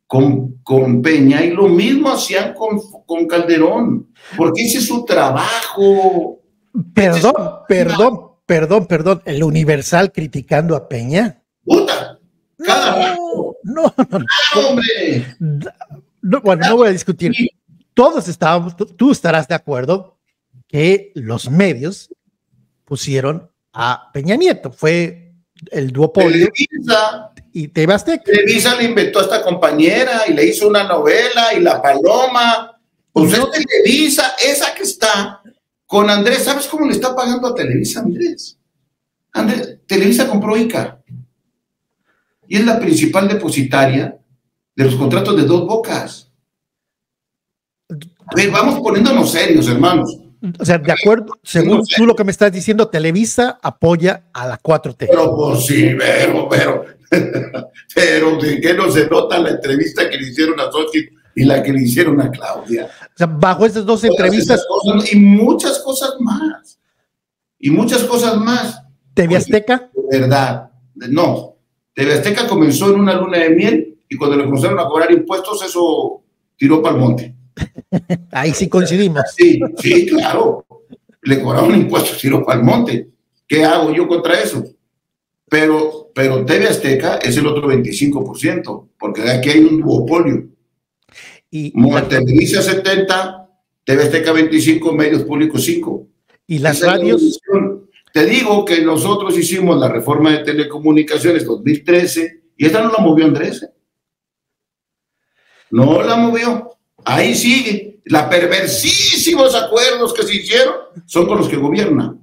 con Peña y lo mismo hacían con Calderón, porque ese es su trabajo. Perdón, el Universal criticando a Peña. Puta, cada rato. No, hombre. Bueno, no voy a discutir. Todos estábamos, tú estarás de acuerdo que los medios pusieron a Peña Nieto. Fue el duopolio. Televisa. Y TV Azteca. Televisa le inventó a esta compañera y le hizo una novela y La Paloma. Pues es Televisa, esa que está con Andrés. ¿Sabes cómo le está pagando a Televisa, Andrés? Televisa compró ICA y es la principal depositaria de los contratos de Dos Bocas. A ver, vamos poniéndonos serios, hermanos. O sea, de acuerdo, según tú lo que me estás diciendo, Televisa apoya a la 4T. Pero pues sí, pero ¿de qué no se nota la entrevista que le hicieron a Xochitl y la que le hicieron a Claudia? O sea, bajo esas dos entrevistas. Y muchas cosas más. ¿TV Azteca? De verdad, no. TV Azteca comenzó en una luna de miel y cuando le comenzaron a cobrar impuestos, eso tiró para el monte. Ahí sí coincidimos. Sí, claro. Le cobraron impuestos, tiró para el monte. ¿Qué hago yo contra eso? Pero TV Azteca es el otro 25%, porque aquí hay un duopolio. Y Televisa 70, TV Azteca 25, medios públicos 5. Y las radios. Te digo que nosotros hicimos la reforma de telecomunicaciones 2013 y esta no la movió Andrés. No la movió. Ahí sigue. Los perversísimos acuerdos que se hicieron son con los que gobiernan.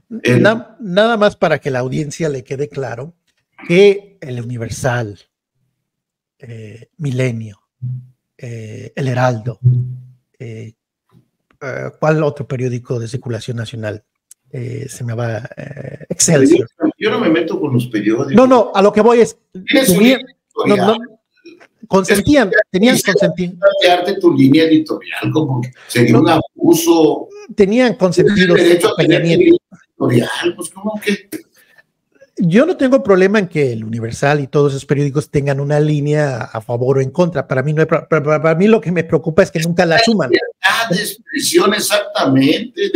Nada más para que la audiencia le quede claro que el Universal, Milenio, El Heraldo, ¿cuál otro periódico de circulación nacional? Se me va, Excelsior. Yo no me meto con los periódicos. No, a lo que voy es, consentían, tenían consentido. Tu línea editorial, como que sería un abuso. Tenían consentidos. Derecho a tener editorial, pues como que. Yo no tengo problema en que el Universal y todos esos periódicos tengan una línea a favor o en contra. Para mí no hay, para mí lo que me preocupa es que nunca la asuman. De expresión exactamente,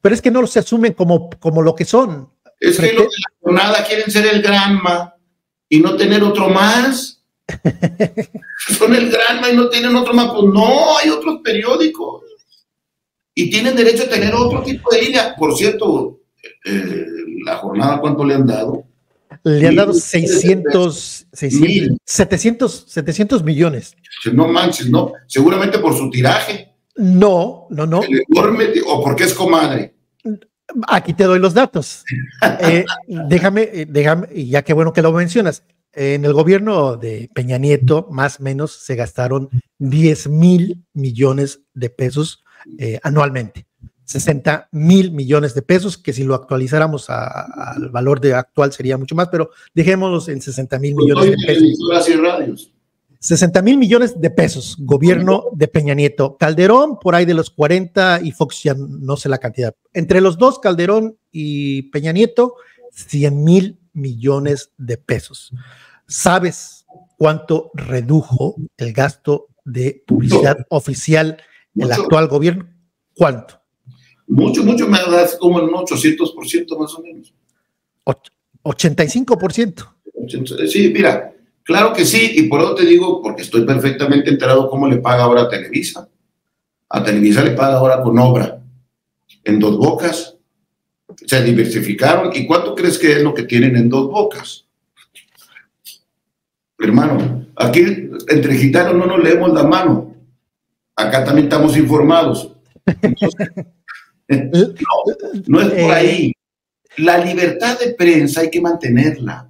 pero es que no se asumen como lo que son. Es que los de la jornada quieren ser el Granma y no tener otro más. Son el Granma y no tienen otro más. Pues no, hay otros periódicos. Y tienen derecho a tener otro tipo de línea. Por cierto, la jornada, ¿cuánto le han dado? Le han dado 700 millones. No manches, no. Seguramente por su tiraje. No. El enorme, o porque es comadre. Aquí te doy los datos. Déjame, y ya qué bueno que lo mencionas. En el gobierno de Peña Nieto, más o menos, se gastaron 10,000 millones de pesos anualmente. 60,000 millones de pesos, que si lo actualizáramos al valor actual sería mucho más, pero dejémoslos en 60,000 millones de pesos. 60,000 millones de pesos, gobierno de Peña Nieto. Calderón, por ahí de los 40, y Fox ya no sé la cantidad. Entre los dos, Calderón y Peña Nieto, 100,000 millones de pesos. ¿Sabes cuánto redujo el gasto de publicidad oficial el actual gobierno? ¿Cuánto? Mucho, me das como un 800% más o menos. 85%. Sí, mira, claro que sí, y por eso te digo, porque estoy perfectamente enterado cómo le paga ahora a Televisa. A Televisa le paga ahora con obra, en Dos Bocas. Se diversificaron. ¿Y cuánto crees que es lo que tienen en Dos Bocas? Hermano, aquí entre gitanos no nos leemos la mano. Acá también estamos informados. Entonces, no es por ahí. La libertad de prensa hay que mantenerla.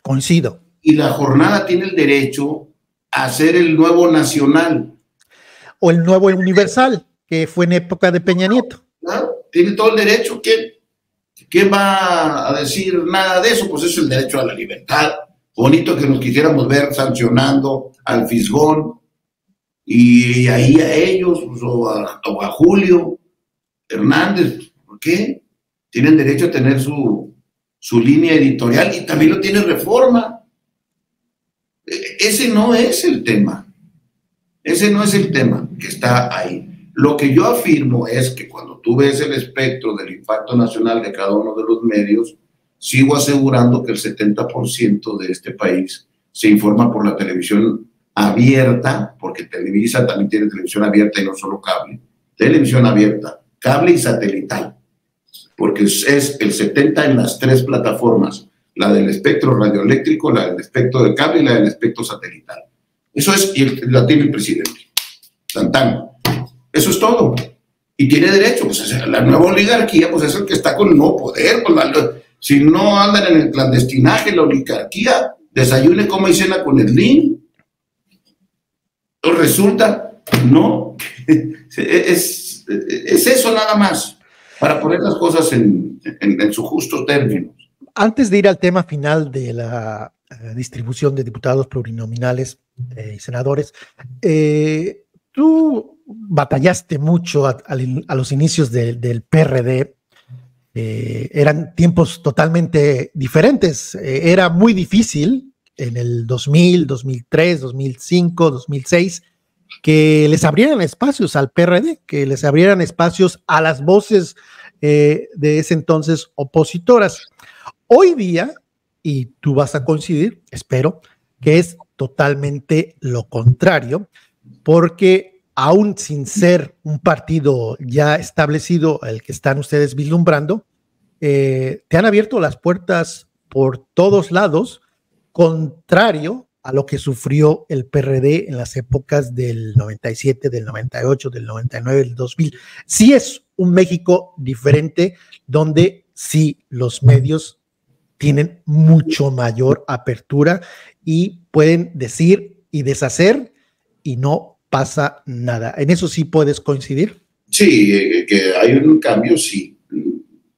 Coincido. Y la jornada tiene el derecho a ser el nuevo Nacional. O el nuevo Universal, que fue en época de Peña Nieto. Claro, tiene todo el derecho. ¿Quién va a decir nada de eso? Pues eso es el derecho a la libertad. Bonito que nos quisiéramos ver sancionando al Fisgón y ahí a ellos, o a Julio Hernández. ¿Por qué? Tienen derecho a tener su línea editorial, y también lo tiene Reforma. Ese no es el tema. Ese no es el tema que está ahí. Lo que yo afirmo es que cuando tú ves el espectro del impacto nacional de cada uno de los medios, sigo asegurando que el 70% de este país se informa por la televisión abierta, porque Televisa también tiene televisión abierta y no solo cable. Televisión abierta, cable y satelital, porque es el 70% en las tres plataformas, la del espectro radioeléctrico, la del espectro de cable y la del espectro satelital. Eso es, y la tiene el presidente. Tantán. Eso es todo. Y tiene derecho, pues la nueva oligarquía, pues es el que está con el nuevo poder. Pues, si no andan en el clandestinaje, la oligarquía, desayune, coma y cena con el LIN. Resulta, no, es eso nada más, para poner las cosas en su justo término. Antes de ir al tema final de la distribución de diputados plurinominales y senadores, tú batallaste mucho a los inicios del PRD. Eran tiempos totalmente diferentes. Era muy difícil en el 2000, 2003, 2005, 2006 que les abrieran espacios al PRD, que les abrieran espacios a las voces de ese entonces opositoras. Hoy día, y tú vas a coincidir, espero, que es totalmente lo contrario, porque aún sin ser un partido ya establecido, el que están ustedes vislumbrando, te han abierto las puertas por todos lados, contrario a lo que sufrió el PRD en las épocas del 97, del 98, del 99, del 2000. Sí es un México diferente, donde sí los medios tienen mucho mayor apertura y pueden decir y deshacer y no pasa nada. ¿En eso sí puedes coincidir? Sí, que hay un cambio, sí.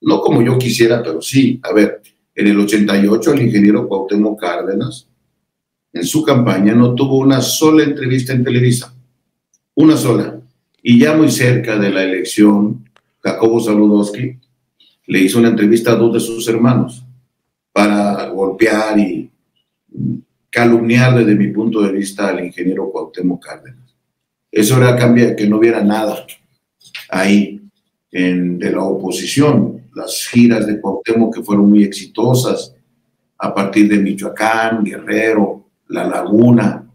No como yo quisiera, pero sí. A ver, en el 88 el ingeniero Cuauhtémoc Cárdenas, en su campaña, no tuvo una sola entrevista en Televisa. Una sola. Y ya muy cerca de la elección, Jacobo Zabludovsky le hizo una entrevista a 2 de sus hermanos para golpear y calumniar, desde mi punto de vista, al ingeniero Cuauhtémoc Cárdenas. Eso era cambiar, que no hubiera nada ahí de la oposición. Las giras de Cuauhtémoc, que fueron muy exitosas a partir de Michoacán, Guerrero, La Laguna,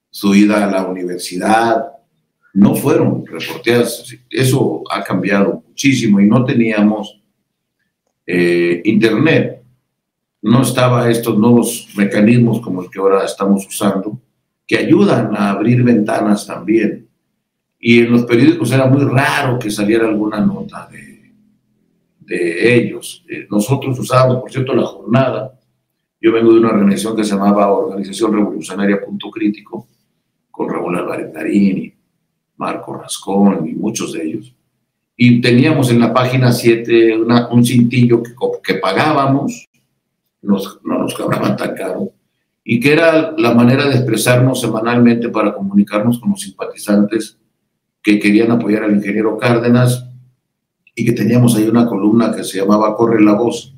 su ida a la universidad, no fueron reporteadas. Eso ha cambiado muchísimo y no teníamos internet. No estaba estos nuevos mecanismos como el que ahora estamos usando, que ayudan a abrir ventanas también. Y en los periódicos era muy raro que saliera alguna nota de ellos. Nosotros usábamos, por cierto, La Jornada. Yo vengo de una organización que se llamaba Organización Revolucionaria Punto Crítico, con Raúl Álvarez Tarín y Marco Rascón y muchos de ellos. Y teníamos en la página 7 un cintillo que pagábamos, no nos cobraban tan caro, y que era la manera de expresarnos semanalmente para comunicarnos con los simpatizantes que querían apoyar al ingeniero Cárdenas, y que teníamos ahí una columna que se llamaba Corre la Voz.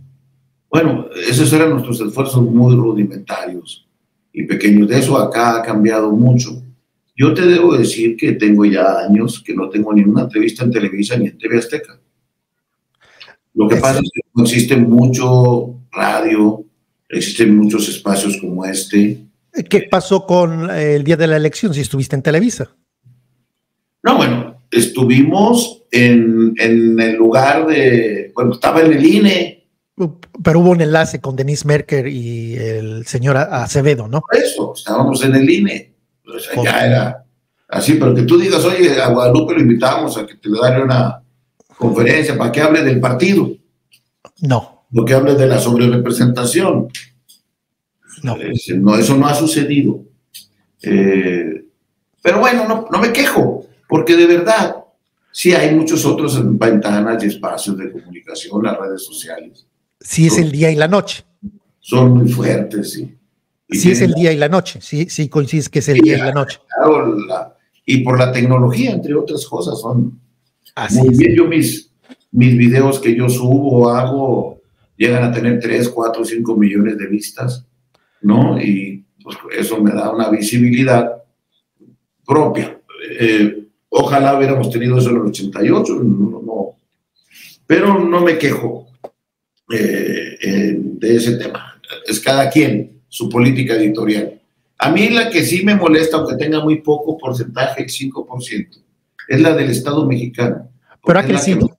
Bueno, esos eran nuestros esfuerzos muy rudimentarios y pequeños. De eso acá ha cambiado mucho. Yo te debo decir que tengo ya años que no tengo ni una entrevista en Televisa ni en TV Azteca. Lo que pasa es que no existe mucho radio, existen muchos espacios como este. ¿Qué pasó con el día de la elección, si estuviste en Televisa? No, bueno, estuvimos en el lugar bueno, estaba en el INE. Pero hubo un enlace con Denise Merker y el señor Acevedo, ¿no? Por eso, estábamos en el INE. O sea, ya era así, pero que tú digas, oye, a Guadalupe lo invitamos a que te le darle una conferencia para que hable del partido. No. Lo que hable de la sobrerepresentación. No. No, eso no ha sucedido. Pero bueno, no me quejo, porque de verdad, sí hay muchos otros ventanas y espacios de comunicación, las redes sociales. Sí, es el día y la noche. Son muy fuertes, sí. Sí, es el día y la noche. Sí, coincides que es el día y la noche. Claro, y por la tecnología, entre otras cosas, son así muy es. bien. Yo mis videos que yo subo, hago, llegan a tener 3, 4, 5 millones de vistas, ¿no? Y pues eso me da una visibilidad propia. Ojalá hubiéramos tenido eso en el 88, no, pero no me quejo de ese tema. Es cada quien su política editorial. A mí la que sí me molesta, aunque tenga muy poco porcentaje, 5%, es la del Estado mexicano. Pero ha crecido.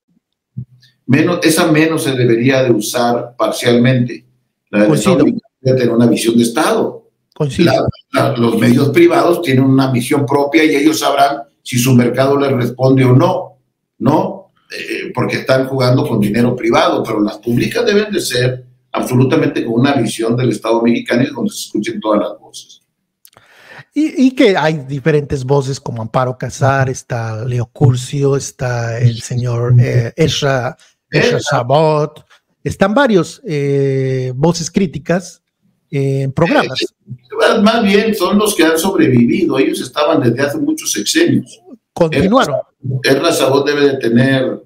Esa menos se debería de usar parcialmente. La del Estado mexicano debe tener una visión de Estado. Los medios privados tienen una misión propia y ellos sabrán si su mercado les responde o no, ¿no? Porque están jugando con dinero privado, pero las públicas deben de ser absolutamente con una visión del Estado mexicano y donde se escuchen todas las voces. Y que hay diferentes voces como Amparo Casar, está Leo Curcio, está el señor Ezra Sabot, están varios voces críticas en programas. Más bien son los que han sobrevivido, ellos estaban desde hace muchos sexenios. Continuaron. Ezra Sabot debe de tener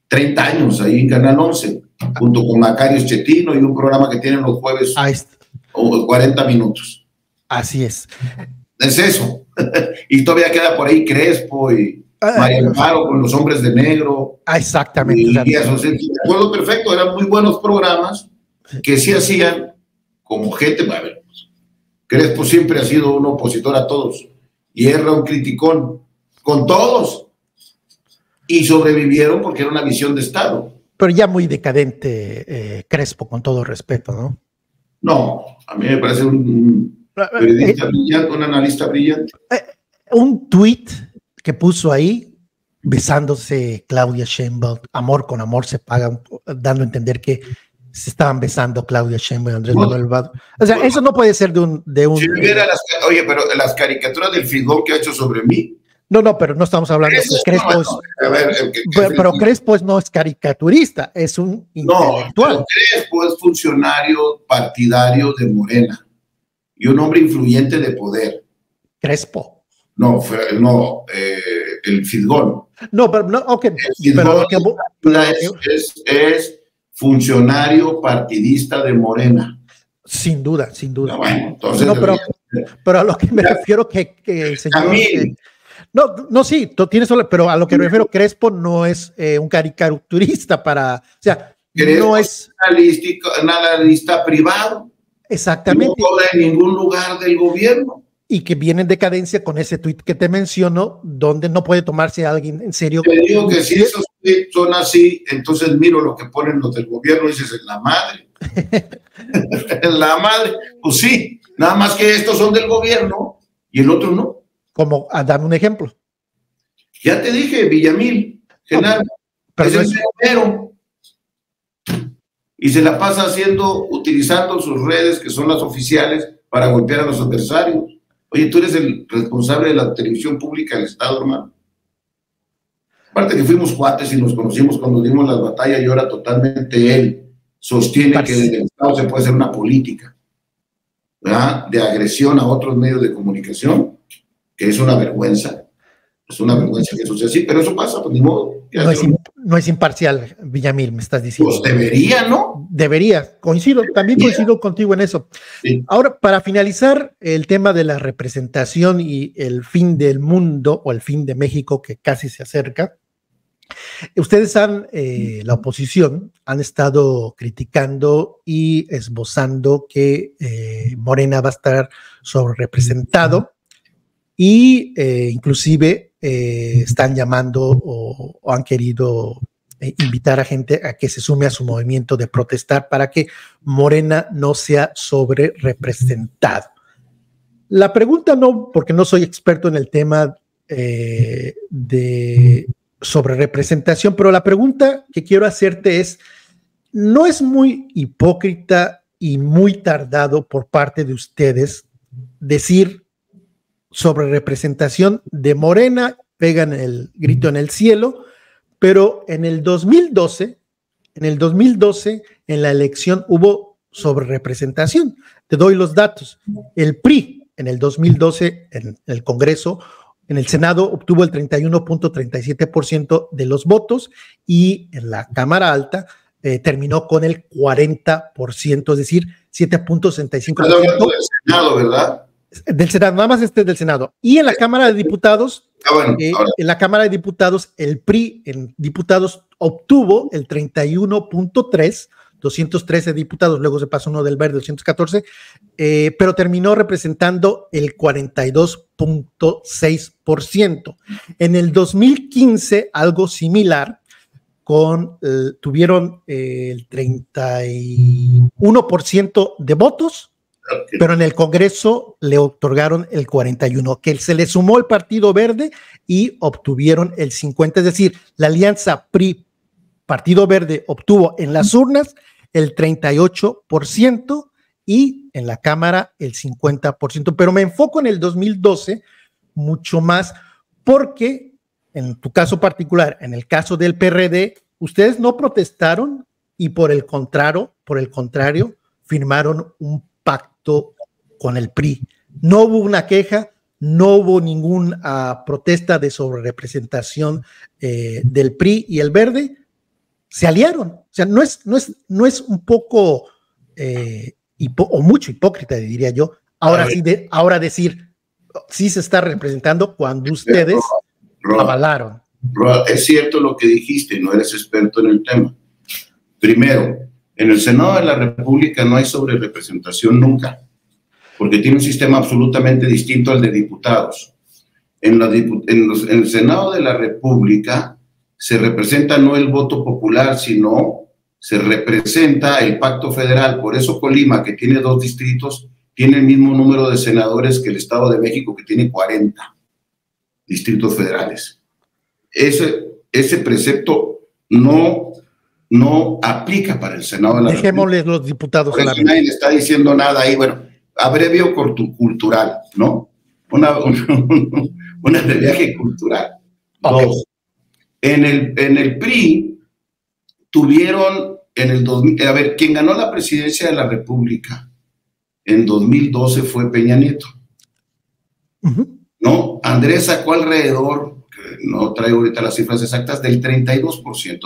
30 años ahí en Canal 11, junto con Macario Schettino y un programa que tienen los jueves, 40 minutos. Así es. Es eso. Y todavía queda por ahí Crespo y María Amparo con Los Hombres de Negro. Exactamente. Y eso, me acuerdo perfecto, eran muy buenos programas que sí hacían como gente. A ver, Crespo siempre ha sido un opositor a todos y era un criticón con todos y sobrevivieron porque era una visión de Estado. Pero ya muy decadente Crespo, con todo respeto, ¿no? No, a mí me parece un Periodista brillante, un analista brillante. Un tuit que puso ahí, besándose Claudia Sheinbaum, amor con amor se pagan, dando a entender que se estaban besando Claudia Sheinbaum y Andrés Manuel Vado. O sea, eso no puede ser de un... Oye, pero las caricaturas del Fidón que ha hecho sobre mí. No, pero no estamos hablando de Crespo. Pero Crespo no es caricaturista, es un intelectual. No, Crespo es funcionario partidario de Morena y un hombre influyente de poder. Crespo. No, el Fidgón. No, pero no, ok. Es funcionario partidista de Morena. Sin duda. Bueno, entonces pero a lo que me refiero que el señor... sí, tienes solo, pero a lo que me refiero, Crespo no es un caricaturista o sea, Crespo no es un analista privado. Exactamente. No cobra en ningún lugar del gobierno. Y que viene en decadencia con ese tuit que te menciono, donde no puede tomarse a alguien en serio. Te digo que si esos tweets son así, entonces miro lo que ponen los del gobierno y dices, en la madre. En la madre. Pues sí, nada más que estos son del gobierno y el otro no. Como, dame un ejemplo. Ya te dije, Villamil, Genaro, es el primero. Y se la pasa utilizando sus redes, que son las oficiales, para golpear a los adversarios. Oye, tú eres el responsable de la televisión pública del Estado, hermano. Aparte que fuimos cuates y nos conocimos cuando dimos las batallas y ahora totalmente él sostiene que desde el Estado se puede hacer una política, ¿verdad?, de agresión a otros medios de comunicación, que es una vergüenza. Es una vergüenza que eso sea así, pero eso pasa, pues ni modo. No es imparcial, Villamil, me estás diciendo. Pues debería, ¿no? Debería, también coincido contigo en eso. Sí. Ahora, para finalizar el tema de la representación y el fin del mundo o el fin de México que casi se acerca, ustedes la oposición, han estado criticando y esbozando que Morena va a estar sobrerepresentado y inclusive están llamando o han querido invitar a gente a que se sume a su movimiento de protestar para que Morena no sea sobre representado. La pregunta no, porque no soy experto en el tema de sobre representación, pero la pregunta que quiero hacerte es, ¿no es muy hipócrita y muy tardado por parte de ustedes decir sobre representación de Morena, pegan el grito en el cielo, pero en el 2012, en la elección hubo sobre representación? Te doy los datos. El PRI en el 2012 en el Congreso, en el Senado obtuvo el 31.37% de los votos y en la Cámara Alta terminó con el 40%, es decir, 7.65%. Del Senado, ¿verdad? Del Senado, nada más del Senado. Y en la Cámara de Diputados, en la Cámara de Diputados, el PRI en diputados obtuvo el 31.3%, 213 diputados, luego se pasó uno del Verde, 214, pero terminó representando el 42.6%. En el 2015, algo similar, tuvieron el 31% de votos, pero en el Congreso le otorgaron el 41%, que se le sumó el Partido Verde y obtuvieron el 50%, es decir, la alianza PRI-Partido Verde obtuvo en las urnas el 38% y en la Cámara el 50%, pero me enfoco en el 2012 mucho más porque en tu caso particular, en el caso del PRD, ustedes no protestaron y por el contrario, firmaron un pacto con el PRI. No hubo una queja, no hubo ninguna protesta de sobrerepresentación del PRI y el Verde. Se aliaron. O sea, no es un poco o mucho hipócrita, diría yo, ahora decir sí se está representando cuando ustedes avalaron. Es cierto lo que dijiste, no eres experto en el tema. Primero, en el Senado de la República no hay sobrerepresentación nunca, porque tiene un sistema absolutamente distinto al de diputados. En el Senado de la República se representa no el voto popular, sino se representa el pacto federal. Por eso Colima, que tiene 2 distritos, tiene el mismo número de senadores que el Estado de México, que tiene 40 distritos federales. Ese precepto no aplica para el Senado de la Dejémosles los diputados a la vez. Nadie le está diciendo nada ahí. Bueno, abrevio cultural, ¿no? Un abreviaje cultural. Okay. Dos, en el PRI tuvieron en el 2000, a ver, quien ganó la presidencia de la República en 2012 fue Peña Nieto. ¿No? Andrés sacó alrededor, que no traigo ahorita las cifras exactas, del 32%,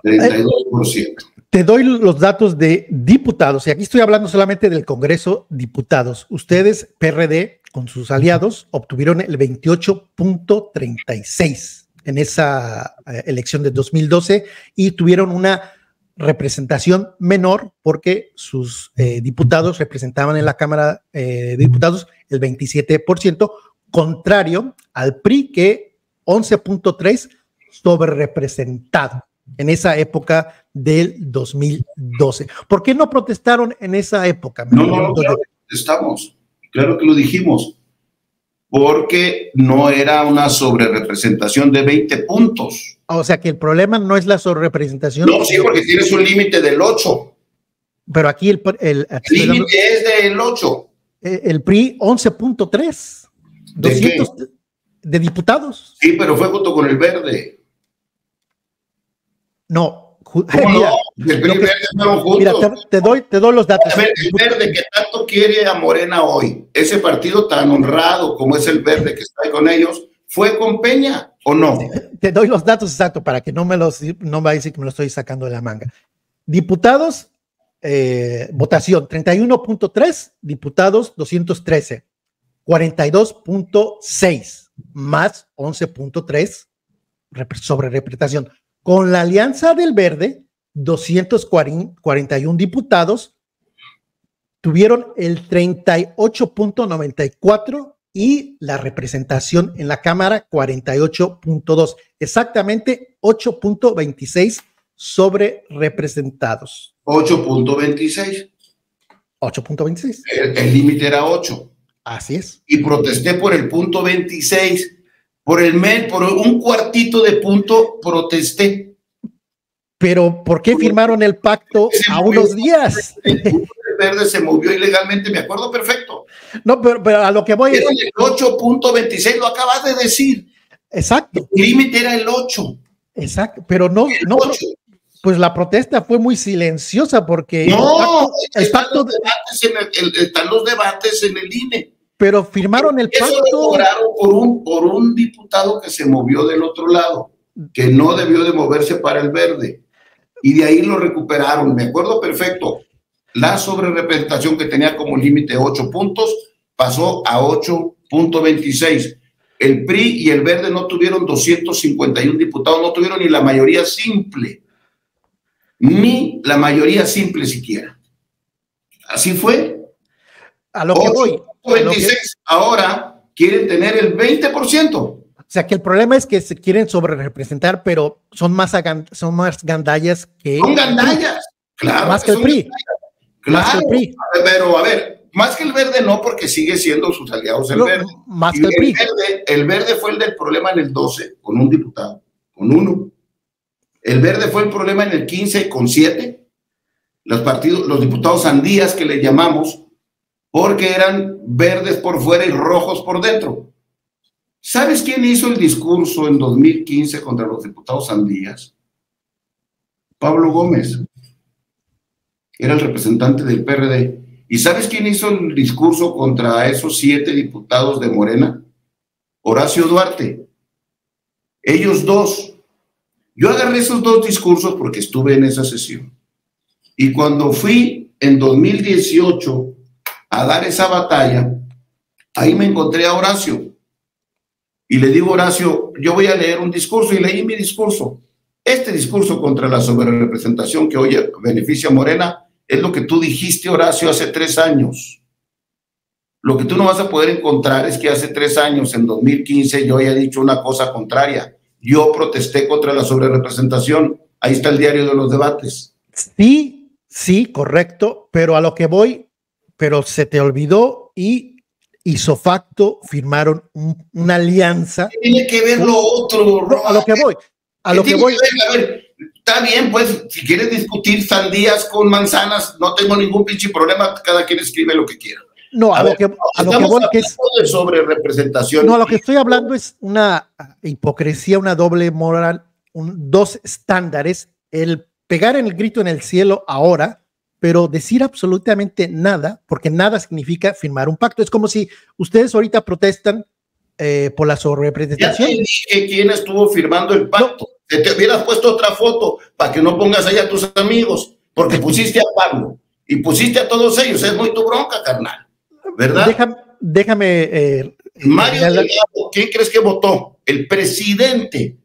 32%. Te doy los datos de diputados, y aquí estoy hablando solamente del Congreso Diputados. Ustedes, PRD, con sus aliados, obtuvieron el 28.36 en esa elección de 2012 y tuvieron una representación menor porque sus diputados representaban en la Cámara de Diputados el 27%, contrario al PRI, que 11.3 sobre representado en esa época del 2012. ¿Por qué no protestaron en esa época? No, claro que protestamos, claro que lo dijimos, porque no era una sobrerepresentación de 20 puntos. O sea que el problema no es la sobrerepresentación. No, sí, porque tienes un límite del 8. Pero aquí el límite es del 8. El PRI 11.3. ¿De diputados? Sí, pero fue junto con el Verde. No. Mira, el PRI y Verde fueron juntos. Mira, te doy los datos. A ver, el Verde que tanto quiere a Morena hoy, ese partido tan honrado como es el Verde que está ahí con ellos, ¿fue con Peña o no? Te doy los datos exactos para que no me va a decir que me lo estoy sacando de la manga. Diputados, votación 31.3, diputados 213, 42.6 más 11.3 sobre representación. Con la Alianza del Verde, 241 diputados tuvieron el 38.94 y la representación en la Cámara 48.2, exactamente 8.26 sobre representados. 8.26. 8.26. El límite era 8. Así es. Y protesté por el punto 26. Por un cuartito de punto protesté. Pero ¿por qué firmaron el pacto a unos días? El punto Verde se movió ilegalmente, me acuerdo perfecto. No, pero a lo que voy es... el 8.26, lo acabas de decir. Exacto. El límite era el 8. Exacto, pero no, pues la protesta fue muy silenciosa porque están los debates en el INE. Pero firmaron el pacto. Eso lo cobraron por un diputado que se movió del otro lado, que no debió de moverse para el Verde. Y de ahí lo recuperaron. Me acuerdo perfecto. La sobrerepresentación que tenía como límite 8 puntos pasó a 8.26. El PRI y el Verde no tuvieron 251 diputados, no tuvieron ni la mayoría simple. Ni la mayoría simple siquiera. Así fue. A lo que voy. 26, ahora quieren tener el 20%. O sea que el problema es que se quieren sobrerepresentar, pero son más gandallas que... Son gandallas, claro. Más que el PRI. Claro, más que el PRI. Pero a ver, más que el Verde no, porque sigue siendo sus aliados el Verde. Más que el PRI. El Verde fue el del problema en el 12, con un diputado, con uno. El Verde fue el problema en el 15 con 7. Los diputados sandías que le llamamos, porque eran verdes por fuera y rojos por dentro. ¿Sabes quién hizo el discurso en 2015 contra los diputados sandías? Pablo Gómez. Era el representante del PRD. ¿Y sabes quién hizo el discurso contra esos 7 diputados de Morena? Horacio Duarte. Ellos dos. Yo agarré esos 2 discursos porque estuve en esa sesión. Y cuando fui en 2018 a dar esa batalla, ahí me encontré a Horacio. Y le digo, Horacio, yo voy a leer un discurso, y leí mi discurso. Este discurso contra la sobrerepresentación que hoy beneficia a Morena es lo que tú dijiste, Horacio, hace 3 años. Lo que tú no vas a poder encontrar es que hace 3 años, en 2015, yo haya dicho una cosa contraria. Yo protesté contra la sobrerepresentación. Ahí está el diario de los debates. Sí, correcto, pero a lo que voy, pero se te olvidó y Isofacto firmaron una alianza. ¿Qué tiene que ver lo otro? No, a lo que voy. A lo que voy. A ver, está bien, pues, si quieres discutir sandías con manzanas, no tengo ningún pinche problema, cada quien escribe lo que quiera. No, a lo que voy que es sobre representación. No, a lo que estoy hablando es una hipocresía, una doble moral, dos estándares, el pegar el grito en el cielo ahora, pero decir absolutamente nada, porque nada significa firmar un pacto. Es como si ustedes ahorita protestan por la sobrerepresentación. Ya te dije quién estuvo firmando el pacto. No. Te hubieras puesto otra foto para que no pongas ahí a tus amigos, porque pusiste a Pablo y pusiste a todos ellos. Es muy tu bronca, carnal. ¿Verdad? Déjame. Mario Delgado, ¿quién crees que votó? El presidente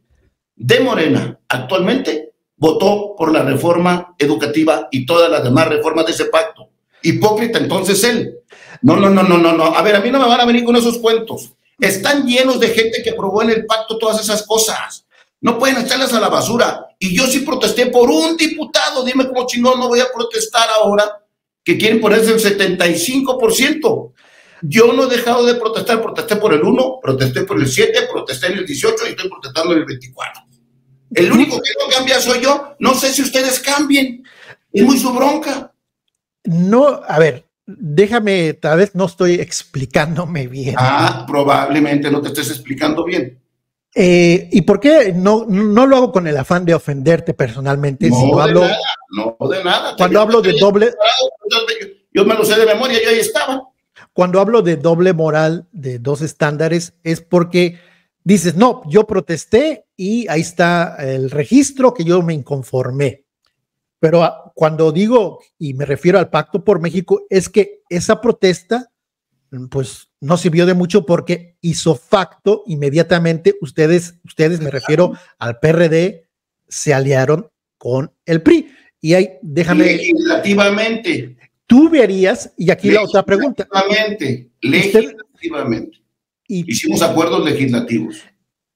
de Morena actualmente votó por la reforma educativa y todas las demás reformas de ese pacto. Hipócrita entonces él. No. A ver, a mí no me van a venir con esos cuentos. Están llenos de gente que aprobó en el pacto todas esas cosas. No pueden echarlas a la basura. Y yo sí protesté por un diputado. Dime cómo chingón no voy a protestar ahora que quieren ponerse el 75%. Yo no he dejado de protestar. Protesté por el 1, protesté por el 7, protesté en el 18 y estoy protestando en el 24. El único que no cambia soy yo. No sé si ustedes cambien. Es muy su bronca. No, a ver, déjame, tal vez no estoy explicándome bien. Probablemente no te estés explicando bien. ¿Y por qué no lo hago con el afán de ofenderte personalmente? No, si no, hablo, nada, no de nada. Cuando hablo de doble... Yo me lo sé de memoria, yo ahí estaba. Cuando hablo de doble moral, de dos estándares, es porque dices, no, yo protesté y ahí está el registro que yo me inconformé. Pero cuando digo, y me refiero al Pacto por México, es que esa protesta, pues no sirvió de mucho porque Isofacto, inmediatamente ustedes, me refiero al PRD, se aliaron con el PRI. Y ahí, déjame... Legislativamente. Tú verías, y aquí la otra pregunta. Legislativamente. Hicimos acuerdos legislativos.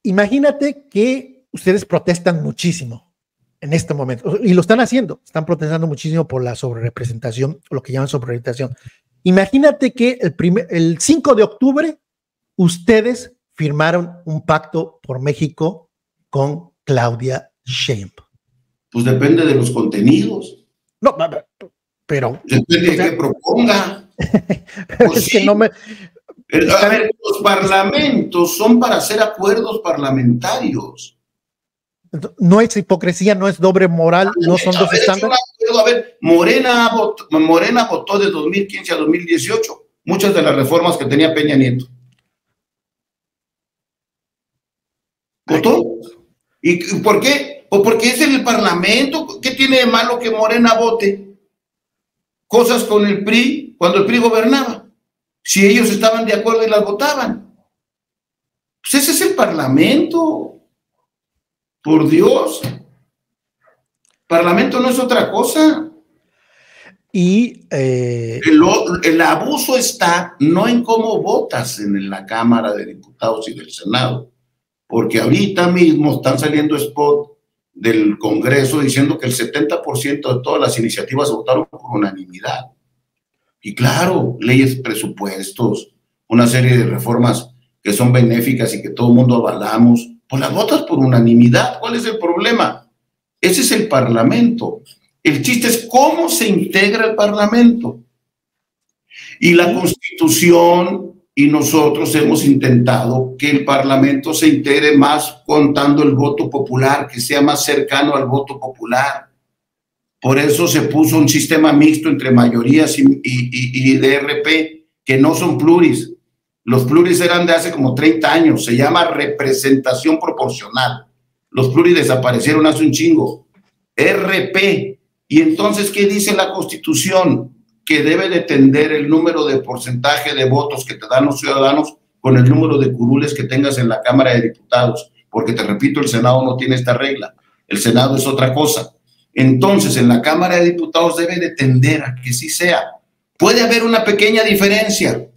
Imagínate que ustedes protestan muchísimo en este momento, y lo están haciendo, están protestando muchísimo por la sobrerepresentación, o lo que llaman sobrerepresentación. Imagínate que el 5 de octubre ustedes firmaron un pacto por México con Claudia Sheinbaum. Pues depende de los contenidos. No, pero... Depende de qué proponga. Pues es que no me... A ver, los parlamentos son para hacer acuerdos parlamentarios. No es hipocresía, no es doble moral, no son dos estándares. A ver, Morena votó de 2015 a 2018 muchas de las reformas que tenía Peña Nieto. ¿Votó? ¿Y por qué? Pues porque es el Parlamento. ¿Qué tiene de malo que Morena vote cosas con el PRI cuando el PRI gobernaba? Si ellos estaban de acuerdo y las votaban. Pues ese es el Parlamento. Por Dios. Parlamento no es otra cosa. Y el abuso está no en cómo votas en la Cámara de Diputados y del Senado, porque ahorita mismo están saliendo spot del Congreso diciendo que el 70% de todas las iniciativas se votaron por unanimidad. Y claro, leyes, presupuestos, una serie de reformas que son benéficas y que todo el mundo avalamos, pues las votas por unanimidad. ¿Cuál es el problema? Ese es el Parlamento. El chiste es cómo se integra el Parlamento. Y la Constitución y nosotros hemos intentado que el Parlamento se integre más contando el voto popular, que sea más cercano al voto popular. Por eso se puso un sistema mixto entre mayorías y DRP, que no son pluris. Los pluris eran de hace como 30 años, se llama representación proporcional. Los pluris desaparecieron hace un chingo. RP. Y entonces, ¿qué dice la Constitución? Que debe de tender el número de porcentaje de votos que te dan los ciudadanos con el número de curules que tengas en la Cámara de Diputados. Porque te repito, el Senado no tiene esta regla. El Senado es otra cosa. Entonces, en la Cámara de Diputados debe de tender a que sí sea. Puede haber una pequeña diferencia,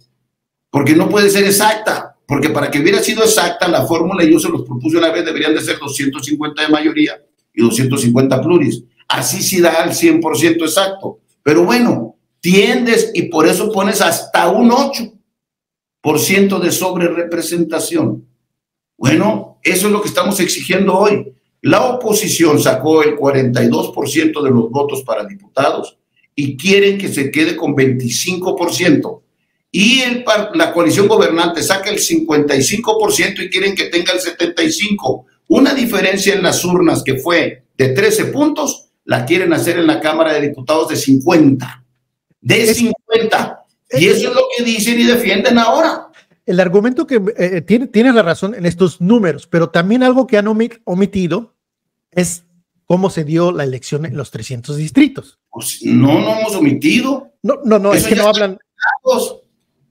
porque no puede ser exacta, porque para que hubiera sido exacta la fórmula, yo se los propuse una vez, deberían de ser 250 de mayoría y 250 pluris. Así sí da el 100% exacto. Pero bueno, tiendes y por eso pones hasta un 8% de sobrerepresentación. Bueno, eso es lo que estamos exigiendo hoy. La oposición sacó el 42% de los votos para diputados y quieren que se quede con 25%. Y la coalición gobernante saca el 55% y quieren que tenga el 75%. Una diferencia en las urnas que fue de 13 puntos, la quieren hacer en la Cámara de Diputados de 50. De 50. Y eso es lo que dicen y defienden ahora. El argumento que tiene la razón en estos números, pero también algo que han omitido es cómo se dio la elección en los 300 distritos. Pues no hemos omitido. No, es que no hablan.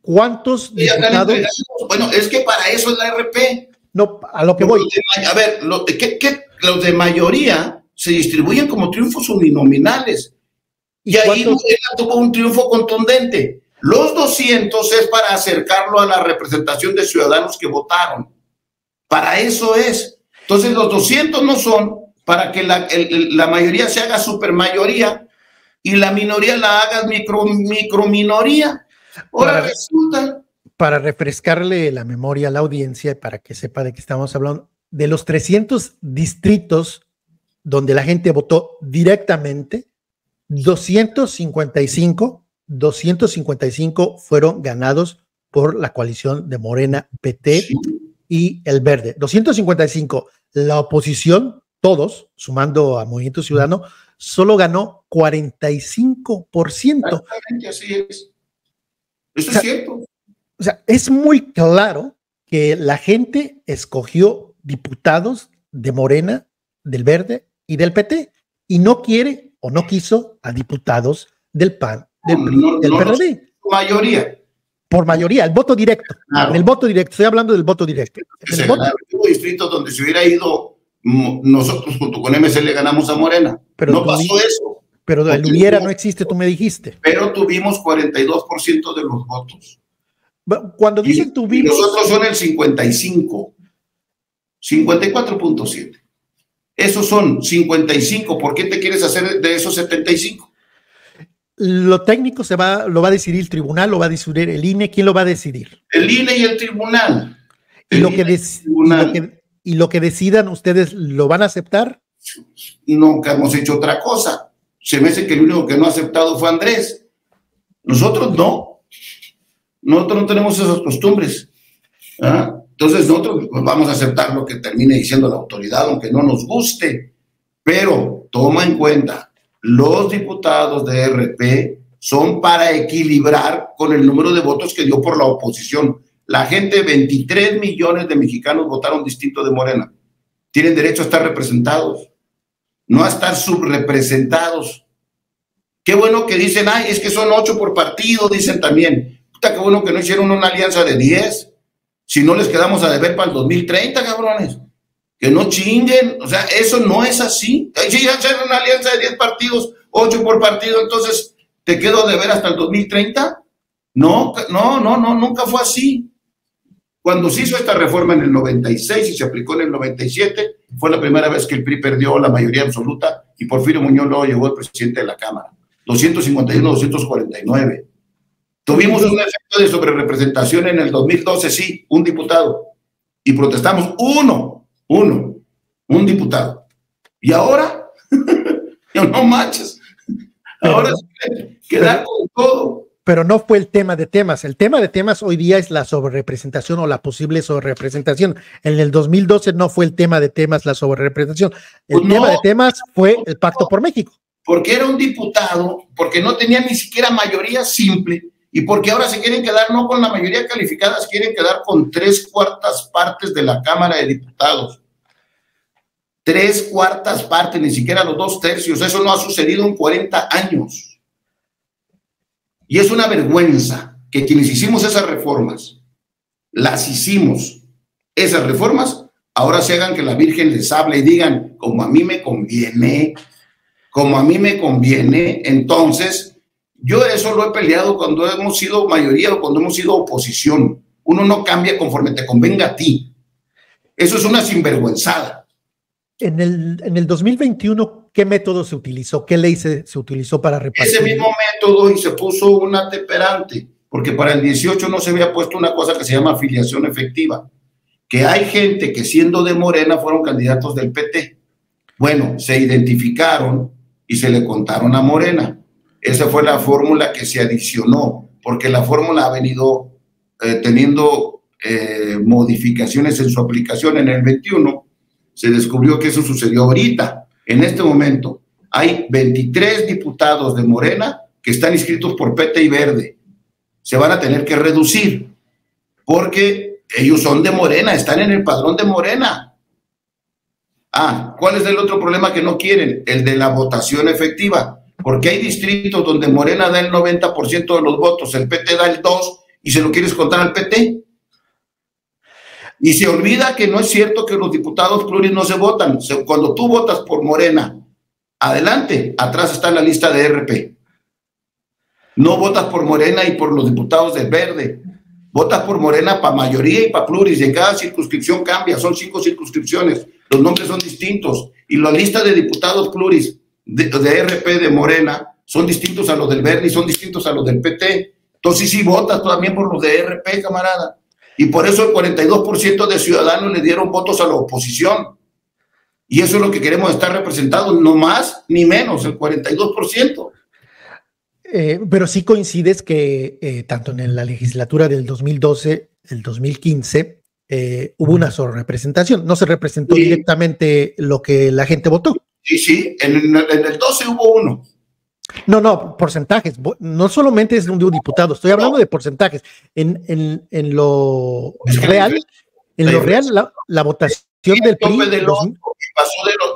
¿Cuántos diputados? Bueno, es que para eso es la RP. No, a lo que voy. A ver, los de mayoría se distribuyen como triunfos uninominales. Y ahí Morena tuvo un triunfo contundente. Los 200 es para acercarlo a la representación de ciudadanos que votaron. Para eso es. Entonces los 200 no son para que la mayoría se haga supermayoría y la minoría la haga microminoría. Ahora resulta. Para refrescarle la memoria a la audiencia, para que sepa de qué estamos hablando, de los 300 distritos donde la gente votó directamente, 255 fueron ganados por la coalición de Morena, PT y El Verde. 255. La oposición, todos, sumando a Movimiento Ciudadano, solo ganó 45%. Exactamente, así es. Eso es cierto. O sea, es muy claro que la gente escogió diputados de Morena, del Verde y del PT y no quiere o no quiso a diputados del PAN, del PRI, del PRD. Por mayoría. Por mayoría, el voto directo. Claro. En el voto directo, estoy hablando del voto directo. Hubo distritos donde se hubiera ido, nosotros junto con MC le ganamos a Morena. Pero no pasó eso. Pero el hubiera no existe, tú me dijiste. Pero tuvimos 42% de los votos. Cuando dicen tuvimos. Y nosotros son el 55. 54.7. Esos son 55. ¿Por qué te quieres hacer de esos 75? Lo técnico lo va a decidir el tribunal, lo va a decidir el INE. ¿Quién lo va a decidir? El INE y el tribunal. Y lo que decidan ustedes, ¿lo van a aceptar? Nunca hemos hecho otra cosa. Se me hace que el único que no ha aceptado fue Andrés. Nosotros no. Nosotros no tenemos esas costumbres. ¿Ah? Entonces nosotros vamos a aceptar lo que termine diciendo la autoridad, aunque no nos guste. Pero toma en cuenta, los diputados de RP son para equilibrar con el número de votos que dio por la oposición. La gente, 23 millones de mexicanos votaron distinto de Morena. Tienen derecho a estar representados, no a estar subrepresentados. Qué bueno que dicen, ay, es que son 8 por partido, dicen también. Puta, qué bueno que no hicieron una alianza de 10. Si no les quedamos a deber para el 2030, cabrones. Que no chinguen. O sea, eso no es así. Si ya hacen una alianza de 10 partidos, 8 por partido, entonces, ¿te quedo a deber hasta el 2030? No, nunca fue así. Cuando se hizo esta reforma en el 96 y se aplicó en el 97, fue la primera vez que el PRI perdió la mayoría absoluta y Porfirio Muñoz luego llegó el presidente de la Cámara. 251-249. Tuvimos un efecto de sobrerepresentación en el 2012, sí, un diputado. Y protestamos un diputado. Y ahora, no manches. Ahora quedar con todo. Pero no fue el tema de temas. El tema de temas hoy día es la sobrerepresentación o la posible sobrerepresentación. En el 2012 no fue el tema de temas la sobrerepresentación. El tema de temas fue el Pacto por México. Porque era un diputado, porque no tenía ni siquiera mayoría simple y porque ahora se quieren quedar no con la mayoría calificada, se quieren quedar con 3/4 partes de la Cámara de Diputados. 3/4 partes, ni siquiera los 2/3. Eso no ha sucedido en 40 años. Y es una vergüenza que quienes hicimos esas reformas, esas reformas, ahora se hagan que la Virgen les hable y digan, como a mí me conviene, entonces yo eso lo he peleado cuando hemos sido mayoría o cuando hemos sido oposición. Uno no cambia conforme te convenga a ti. Eso es una sinvergüenzada. En el 2021, ¿qué método se utilizó? ¿Qué ley se utilizó para repartir? Ese mismo método, y se puso un ateperante, porque para el 18 no se había puesto una cosa que se llama afiliación efectiva, que hay gente que siendo de Morena fueron candidatos del PT. Bueno, se identificaron y se le contaron a Morena. Esa fue la fórmula que se adicionó, porque la fórmula ha venido teniendo modificaciones en su aplicación. En el 21 se descubrió que eso sucedió ahorita. En este momento hay 23 diputados de Morena que están inscritos por PT y Verde. Se van a tener que reducir porque ellos son de Morena, están en el padrón de Morena. ¿Cuál es el otro problema que no quieren? El de la votación efectiva, porque hay distritos donde Morena da el 90% de los votos, el PT da el 2% y se lo quieres contar al PT. Y se olvida que no es cierto que los diputados pluris no se votan. Cuando tú votas por Morena, adelante, atrás está la lista de RP. No votas por Morena y por los diputados del Verde. Votas por Morena para mayoría y para pluris. Y en cada circunscripción cambia. Son 5 circunscripciones. Los nombres son distintos. Y la lista de diputados pluris de RP de Morena son distintos a los del Verde y son distintos a los del PT. Entonces sí votas también por los de RP, camarada. Y por eso el 42% de ciudadanos le dieron votos a la oposición. Y eso es lo que queremos estar representados, no más ni menos, el 42%. Pero sí coincides que tanto en la legislatura del 2012, el 2015, hubo una sobrerepresentación. No se representó directamente lo que la gente votó. Sí, en el 12 hubo uno. No, porcentajes. No solamente es de un diputado, estoy hablando de porcentajes. En lo real, la votación del PRI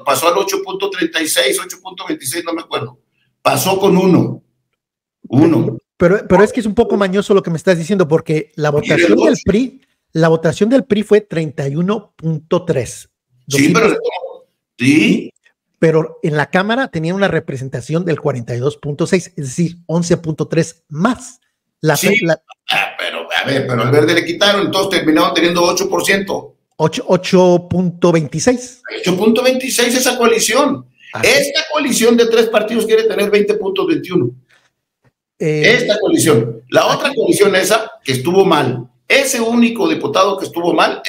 pasó al 8.36, 8.26, no me acuerdo. Pasó con uno. Pero es que es un poco mañoso lo que me estás diciendo, porque la votación del PRI fue 31.3. Sí. Pero en la Cámara tenía una representación del 42.6, es decir, 11.3 más. Pero al Verde le quitaron, entonces terminaron teniendo 8%. 8.26. 8.26 esa coalición. Esta coalición de 3 partidos quiere tener 20.21. Esta coalición. La otra coalición esa, que estuvo mal. Ese único diputado que estuvo mal.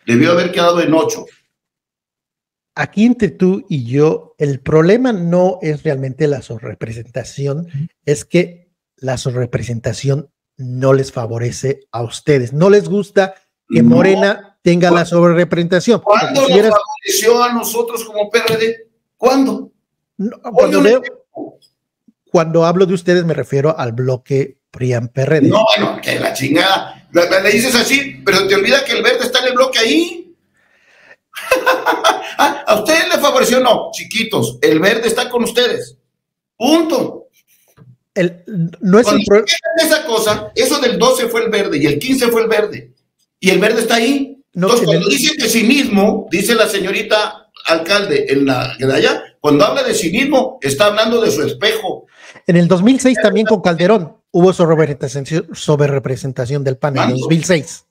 Debió haber quedado en 8. Aquí entre tú y yo, el problema no es realmente la sobrerepresentación, es que la sobrerepresentación no les favorece a ustedes. No les gusta que Morena tenga la sobrerepresentación. ¿Cuándo nos favoreció a nosotros como PRD? ¿Cuándo? Cuando hablo de ustedes me refiero al bloque PRIAN-PRD. No, bueno, que la chingada. Le dices así, pero te olvida que el Verde está en el bloque ahí. ¿A ustedes les favoreció? No, chiquitos, el Verde está con ustedes. Punto. No es esa cosa, eso del 12 fue el Verde y el 15 fue el Verde. Y el Verde está ahí. Entonces, cuando dice de cinismo, dice la señorita alcalde de allá, cuando habla de cinismo, está hablando de su espejo. En el 2006 también con Calderón hubo sobrerepresentación del PAN. En el 2006.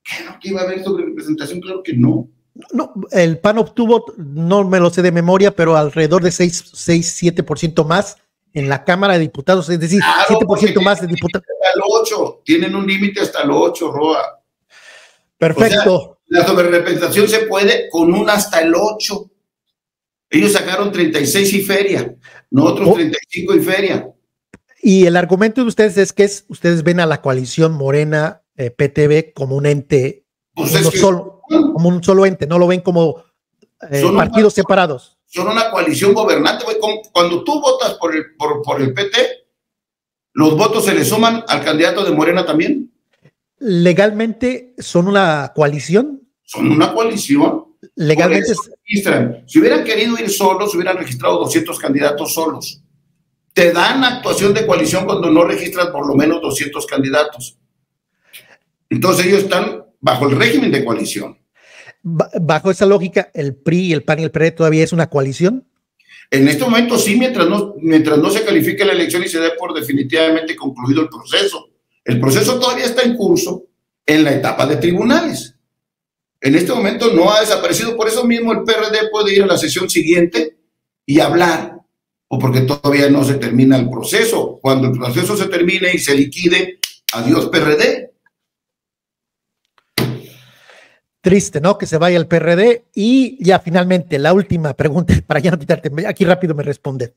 Claro que iba a haber sobrerepresentación, claro que no. No, el PAN obtuvo, no me lo sé de memoria, pero alrededor de 6-7% más en la Cámara de Diputados, es decir, 7% más de diputados. Hasta el 8, tienen un límite hasta el 8, Roa. Perfecto. O sea, la sobrerepresentación se puede con un hasta el 8. Ellos sacaron 36 y feria, nosotros 35 y feria. Y el argumento de ustedes es que ustedes ven a la coalición Morena PTB como un ente, como un solo ente, no lo ven como partidos separados. Son una coalición gobernante. Cuando tú votas por el PT, los votos se le suman al candidato de Morena también. ¿Legalmente son una coalición? Son una coalición. Legalmente registran. Si hubieran querido ir solos, hubieran registrado 200 candidatos solos. Te dan actuación de coalición cuando no registran por lo menos 200 candidatos. Entonces ellos están bajo el régimen de coalición. Bajo esa lógica, ¿el PRI, el PAN y el PRD todavía es una coalición? En este momento sí, mientras no se califique la elección y se dé por definitivamente concluido el proceso. El proceso todavía está en curso en la etapa de tribunales. En este momento no ha desaparecido, por eso mismo el PRD puede ir a la sesión siguiente y hablar, o porque todavía no se termina el proceso. Cuando el proceso se termine y se liquide, adiós PRD. Triste, ¿no? Que se vaya el PRD. Y ya finalmente, la última pregunta, para ya no quitarte, aquí rápido me responde.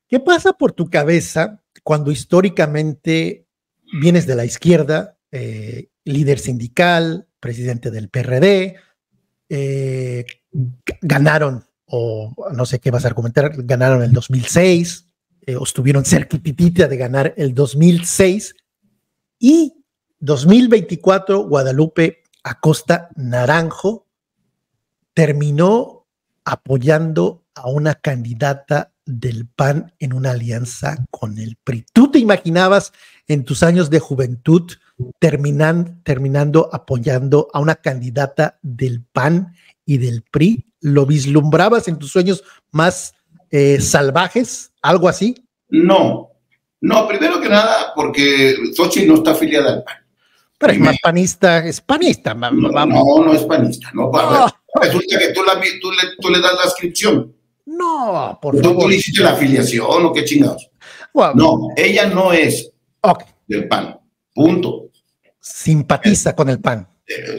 ¿Qué pasa por tu cabeza cuando históricamente vienes de la izquierda, líder sindical, presidente del PRD, ganaron, o no sé qué vas a argumentar, ganaron el 2006, o estuvieron cerquitita de ganar el 2006, y 2024 Guadalupe Acosta Naranjo terminó apoyando a una candidata del PAN en una alianza con el PRI. ¿Tú te imaginabas en tus años de juventud terminando apoyando a una candidata del PAN y del PRI? ¿Lo vislumbrabas en tus sueños más salvajes? ¿Algo así? No, primero que nada, porque Xochitl no está afiliada al PAN. Pero es más panista, es panista. No es panista. No, resulta que tú le das la inscripción. No, por favor. ¿Tú le hiciste la afiliación o qué chingados? Well, no, ella no es del PAN. Punto. Simpatiza con el PAN.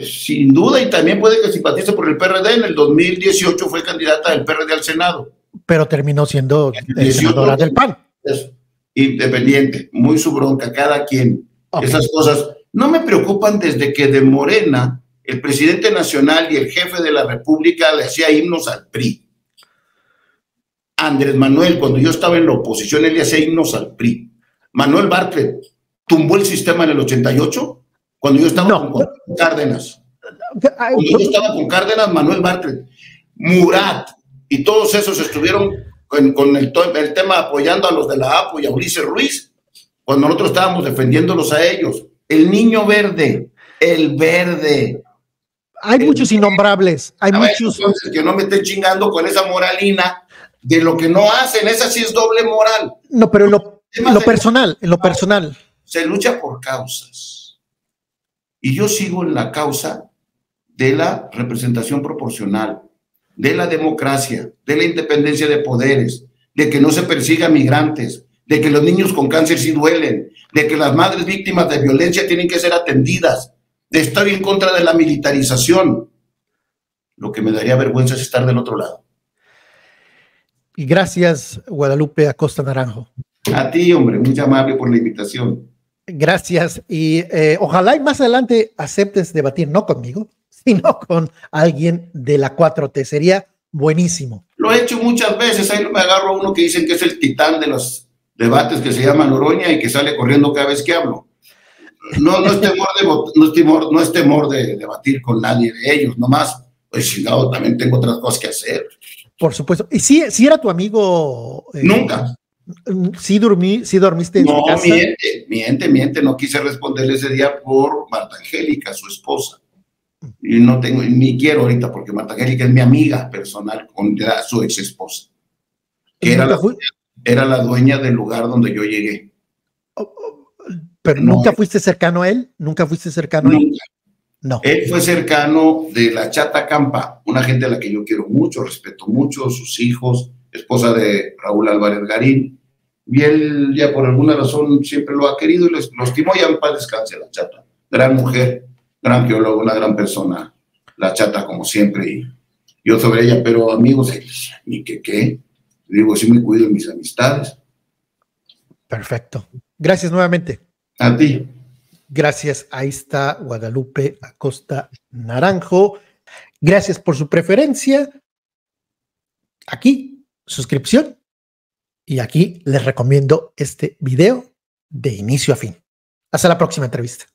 Sin duda, y también puede que simpatice por el PRD. En el 2018 fue candidata del PRD al Senado. Pero terminó siendo senadora del PAN. Es independiente, muy su bronca, cada quien. Esas cosas no me preocupan desde que de Morena, el presidente nacional y el jefe de la República le hacía himnos al PRI. Andrés Manuel, cuando yo estaba en la oposición, él le hacía himnos al PRI. Manuel Bartlett tumbó el sistema en el 88, cuando yo estaba con Cárdenas. Cuando yo estaba con Cárdenas, Manuel Bartlett, Murat, y todos esos estuvieron con el tema apoyando a los de la APO y a Ulises Ruiz, cuando nosotros estábamos defendiéndolos a ellos. El niño verde, el verde. Hay muchos innombrables, hay muchos. Entonces, que no me estén chingando con esa moralina de lo que no hacen, esa sí es doble moral. No, pero en lo personal. Se lucha por causas. Y yo sigo en la causa de la representación proporcional, de la democracia, de la independencia de poderes, de que no se persiga a migrantes, de que los niños con cáncer sí duelen, de que las madres víctimas de violencia tienen que ser atendidas, de estar en contra de la militarización. Lo que me daría vergüenza es estar del otro lado. Y gracias, Guadalupe Acosta Naranjo. A ti, hombre, muy amable por la invitación. Gracias, y ojalá y más adelante aceptes debatir, no conmigo, sino con alguien de la 4T. Sería buenísimo. Lo he hecho muchas veces, ahí me agarro a uno que dicen que es el titán de los debates, que se llama Noroña y que sale corriendo cada vez que hablo. No es temor de debatir con nadie de ellos, nomás, pues chingado, también tengo otras cosas que hacer. Por supuesto. ¿Y si era tu amigo? Nunca. ¿Sí dormiste en su casa? No, miente, no quise responderle ese día por Marta Angélica, su esposa. Y no tengo, ni quiero ahorita, porque Marta Angélica es mi amiga personal, con su ex esposa, que era la dueña del lugar donde yo llegué. ¿Pero nunca fuiste cercano a él? ¿Nunca fuiste cercano a él? No. Él fue cercano de la Chata Campa, una gente a la que yo quiero mucho, respeto mucho, sus hijos, esposa de Raúl Álvarez Garín, y él ya por alguna razón siempre lo ha querido y lo estimó. Ya en paz descanse la Chata. Gran mujer, gran geólogo, una gran persona, la Chata como siempre, y yo sobre ella, pero amigos, ni qué, digo, sí me cuido de mis amistades. Perfecto. Gracias nuevamente. A ti. Gracias. Ahí está Guadalupe Acosta Naranjo. Gracias por su preferencia. Aquí, suscripción. Y aquí les recomiendo este video de inicio a fin. Hasta la próxima entrevista.